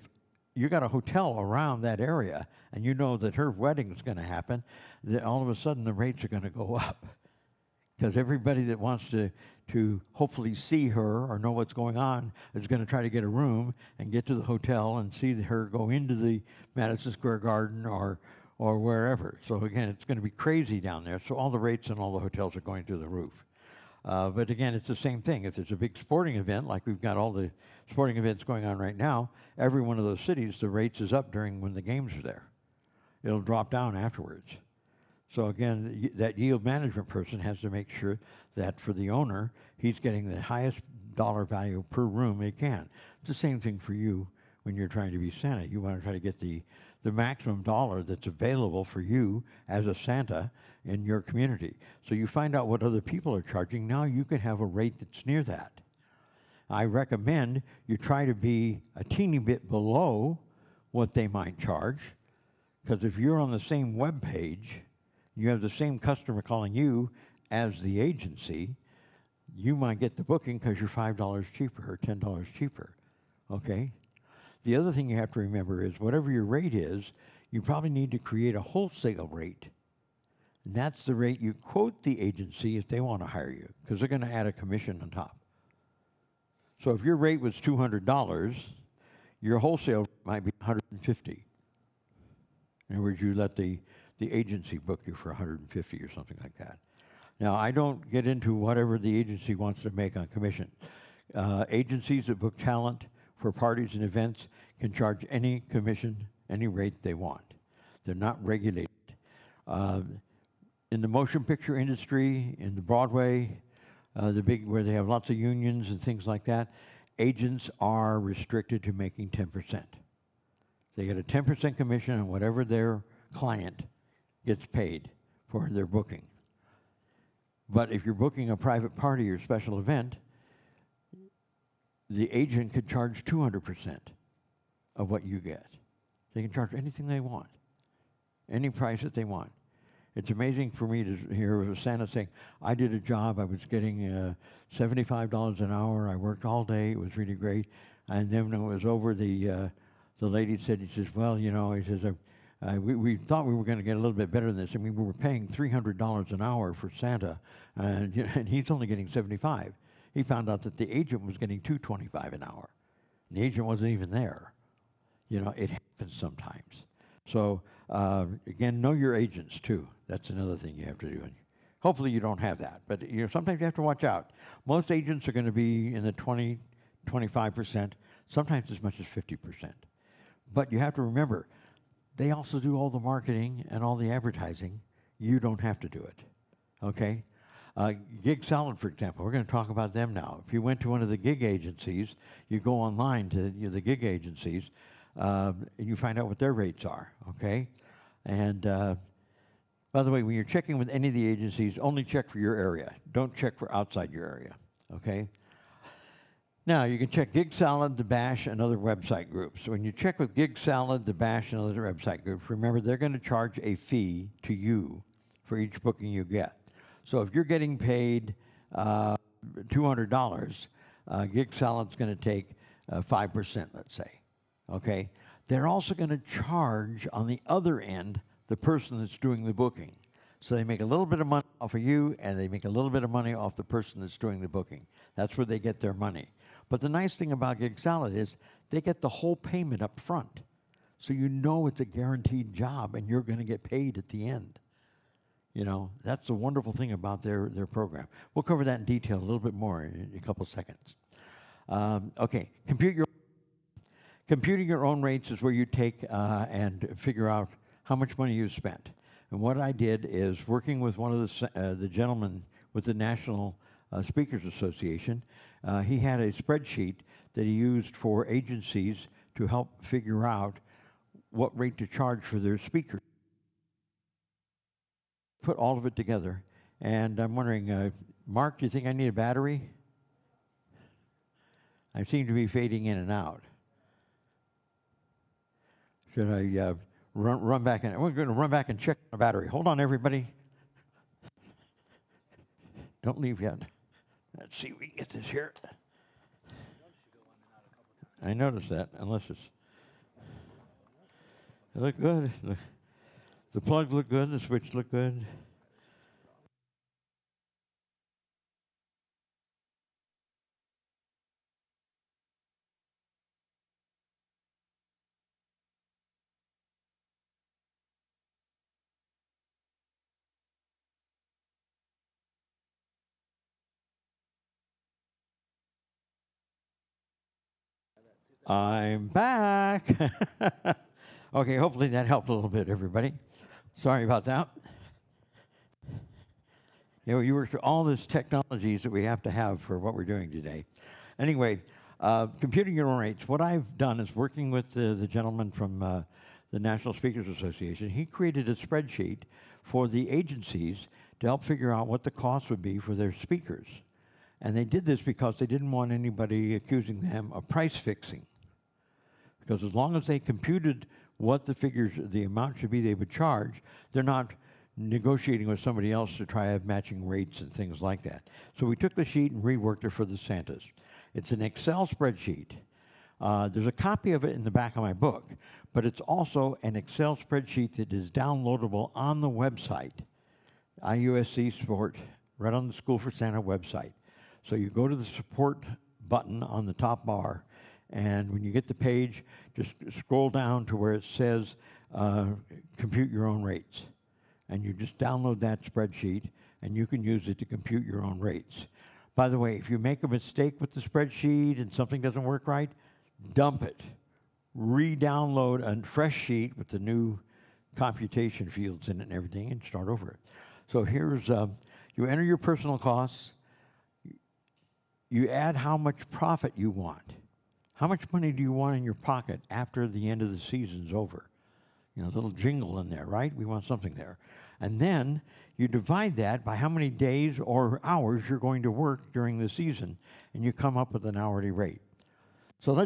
you got a hotel around that area and you know that her wedding is going to happen, then all of a sudden the rates are going to go up because everybody that wants to hopefully see her or know what's going on is going to try to get a room and get to the hotel and see her go into the Madison Square Garden or wherever. So again, it's going to be crazy down there. So all the rates in all the hotels are going through the roof. But again, it's the same thing. If there's a big sporting event, like we've got all the sporting events going on right now, every one of those cities, the rates is up when the games are there. It'll drop down afterwards. So again, that yield management person has to make sure that for the owner, he's getting the highest dollar value per room he can. It's the same thing for you when you're trying to be Santa. You want to try to get the maximum dollar that's available for you as a Santa in your community. So you find out what other people are charging. Now you can have a rate that's near that. I recommend you try to be a teeny bit below what they might charge, because if you're on the same web page, you have the same customer calling you as the agency, you might get the booking because you're $5 cheaper or $10 cheaper, okay? The other thing you have to remember is whatever your rate is, you probably need to create a wholesale rate. And that's the rate you quote the agency if they want to hire you, because they're going to add a commission on top. So if your rate was $200, your wholesale might be $150. In other words, you let the agency book you for $150 or something like that. Now, I don't get into whatever the agency wants to make on commission. Agencies that book talent for parties and events can charge any commission any rate they want. They're not regulated. In the motion picture industry, in the Broadway, where they have lots of unions and things like that, agents are restricted to making 10%. They get a 10% commission on whatever their client gets paid for their booking. But if you're booking a private party or special event, the agent could charge 200% of what you get. They can charge anything they want, any price that they want. It's amazing for me to hear Santa saying, I did a job, I was getting $75 an hour, I worked all day, it was really great. And then when it was over, the lady said, he says, well, you know, he says, we thought we were going to get a little bit better than this. I mean, we were paying $300 an hour for Santa, and, and he's only getting 75. He found out that the agent was getting $225 an hour. And the agent wasn't even there. You know, it happens sometimes. So, again, know your agents, too. That's another thing you have to do. And hopefully you don't have that. But, you know, sometimes you have to watch out. Most agents are going to be in the 20, 25%, sometimes as much as 50%. But you have to remember, they also do all the marketing and all the advertising. You don't have to do it, okay? Gig Salad, for example, we're going to talk about them now. If you went to one of the gig agencies, you go online to the gig agencies, and you find out what their rates are, okay? And by the way, when you're checking with any of the agencies, only check for your area. Don't check for outside your area, okay? Now, you can check Gig Salad, The Bash, and other website groups. So when you check with Gig Salad, The Bash, and other website groups, remember they're going to charge a fee to you for each booking you get. So if you're getting paid $200, Gig Salad's going to take 5%, let's say, okay? They're also going to charge, on the other end, the person that's doing the booking. So they make a little bit of money off of you, and they make a little bit of money off the person that's doing the booking. That's where they get their money. But the nice thing about Gig Salad is they get the whole payment up front. So you know it's a guaranteed job, and you're going to get paid at the end. You know, that's the wonderful thing about their program. We'll cover that in detail a little bit more in a couple seconds. Okay, computing your own rates is where you take and figure out how much money you've spent. And what I did is, working with one of the gentlemen with the National Speakers Association, he had a spreadsheet that he used for agencies to help figure out what rate to charge for their speakers. Put all of it together, and I'm wondering, Mark, do you think I need a battery? I seem to be fading in and out. Should I run back and we're going to run back and check the battery? Hold on, everybody. Don't leave yet. Let's see if we can get this here. I noticed that, unless it's. It looked good. The plug looked good. The switch looked good. I'm back. Okay, hopefully that helped a little bit, everybody. Sorry about that. You know, you work through all these technologies that we have to have for what we're doing today. Anyway, computing your own rates. What I've done is, working with the gentleman from the National Speakers Association, he created a spreadsheet for the agencies to help figure out what the cost would be for their speakers. And they did this because they didn't want anybody accusing them of price fixing. Because as long as they computed what the amount should be they would charge, they're not negotiating with somebody else to try to have matching rates and things like that. So we took the sheet and reworked it for the Santas. It's an Excel spreadsheet. There's a copy of it in the back of my book, but it's also an Excel spreadsheet that is downloadable on the website, IUSC Support, right on the School for Santa website. So you go to the support button on the top bar, and when you get the page, just scroll down to where it says compute your own rates. And you just download that spreadsheet, and you can use it to compute your own rates. By the way, if you make a mistake with the spreadsheet and something doesn't work right, dump it. re-download a fresh sheet with the new computation fields in it and everything and start over it. So here's, you enter your personal costs, you add how much profit you want. How much money do you want in your pocket after the end of the season's over? You know, a little jingle in there, right? We want something there. And then you divide that by how many days or hours you're going to work during the season, and you come up with an hourly rate. So let's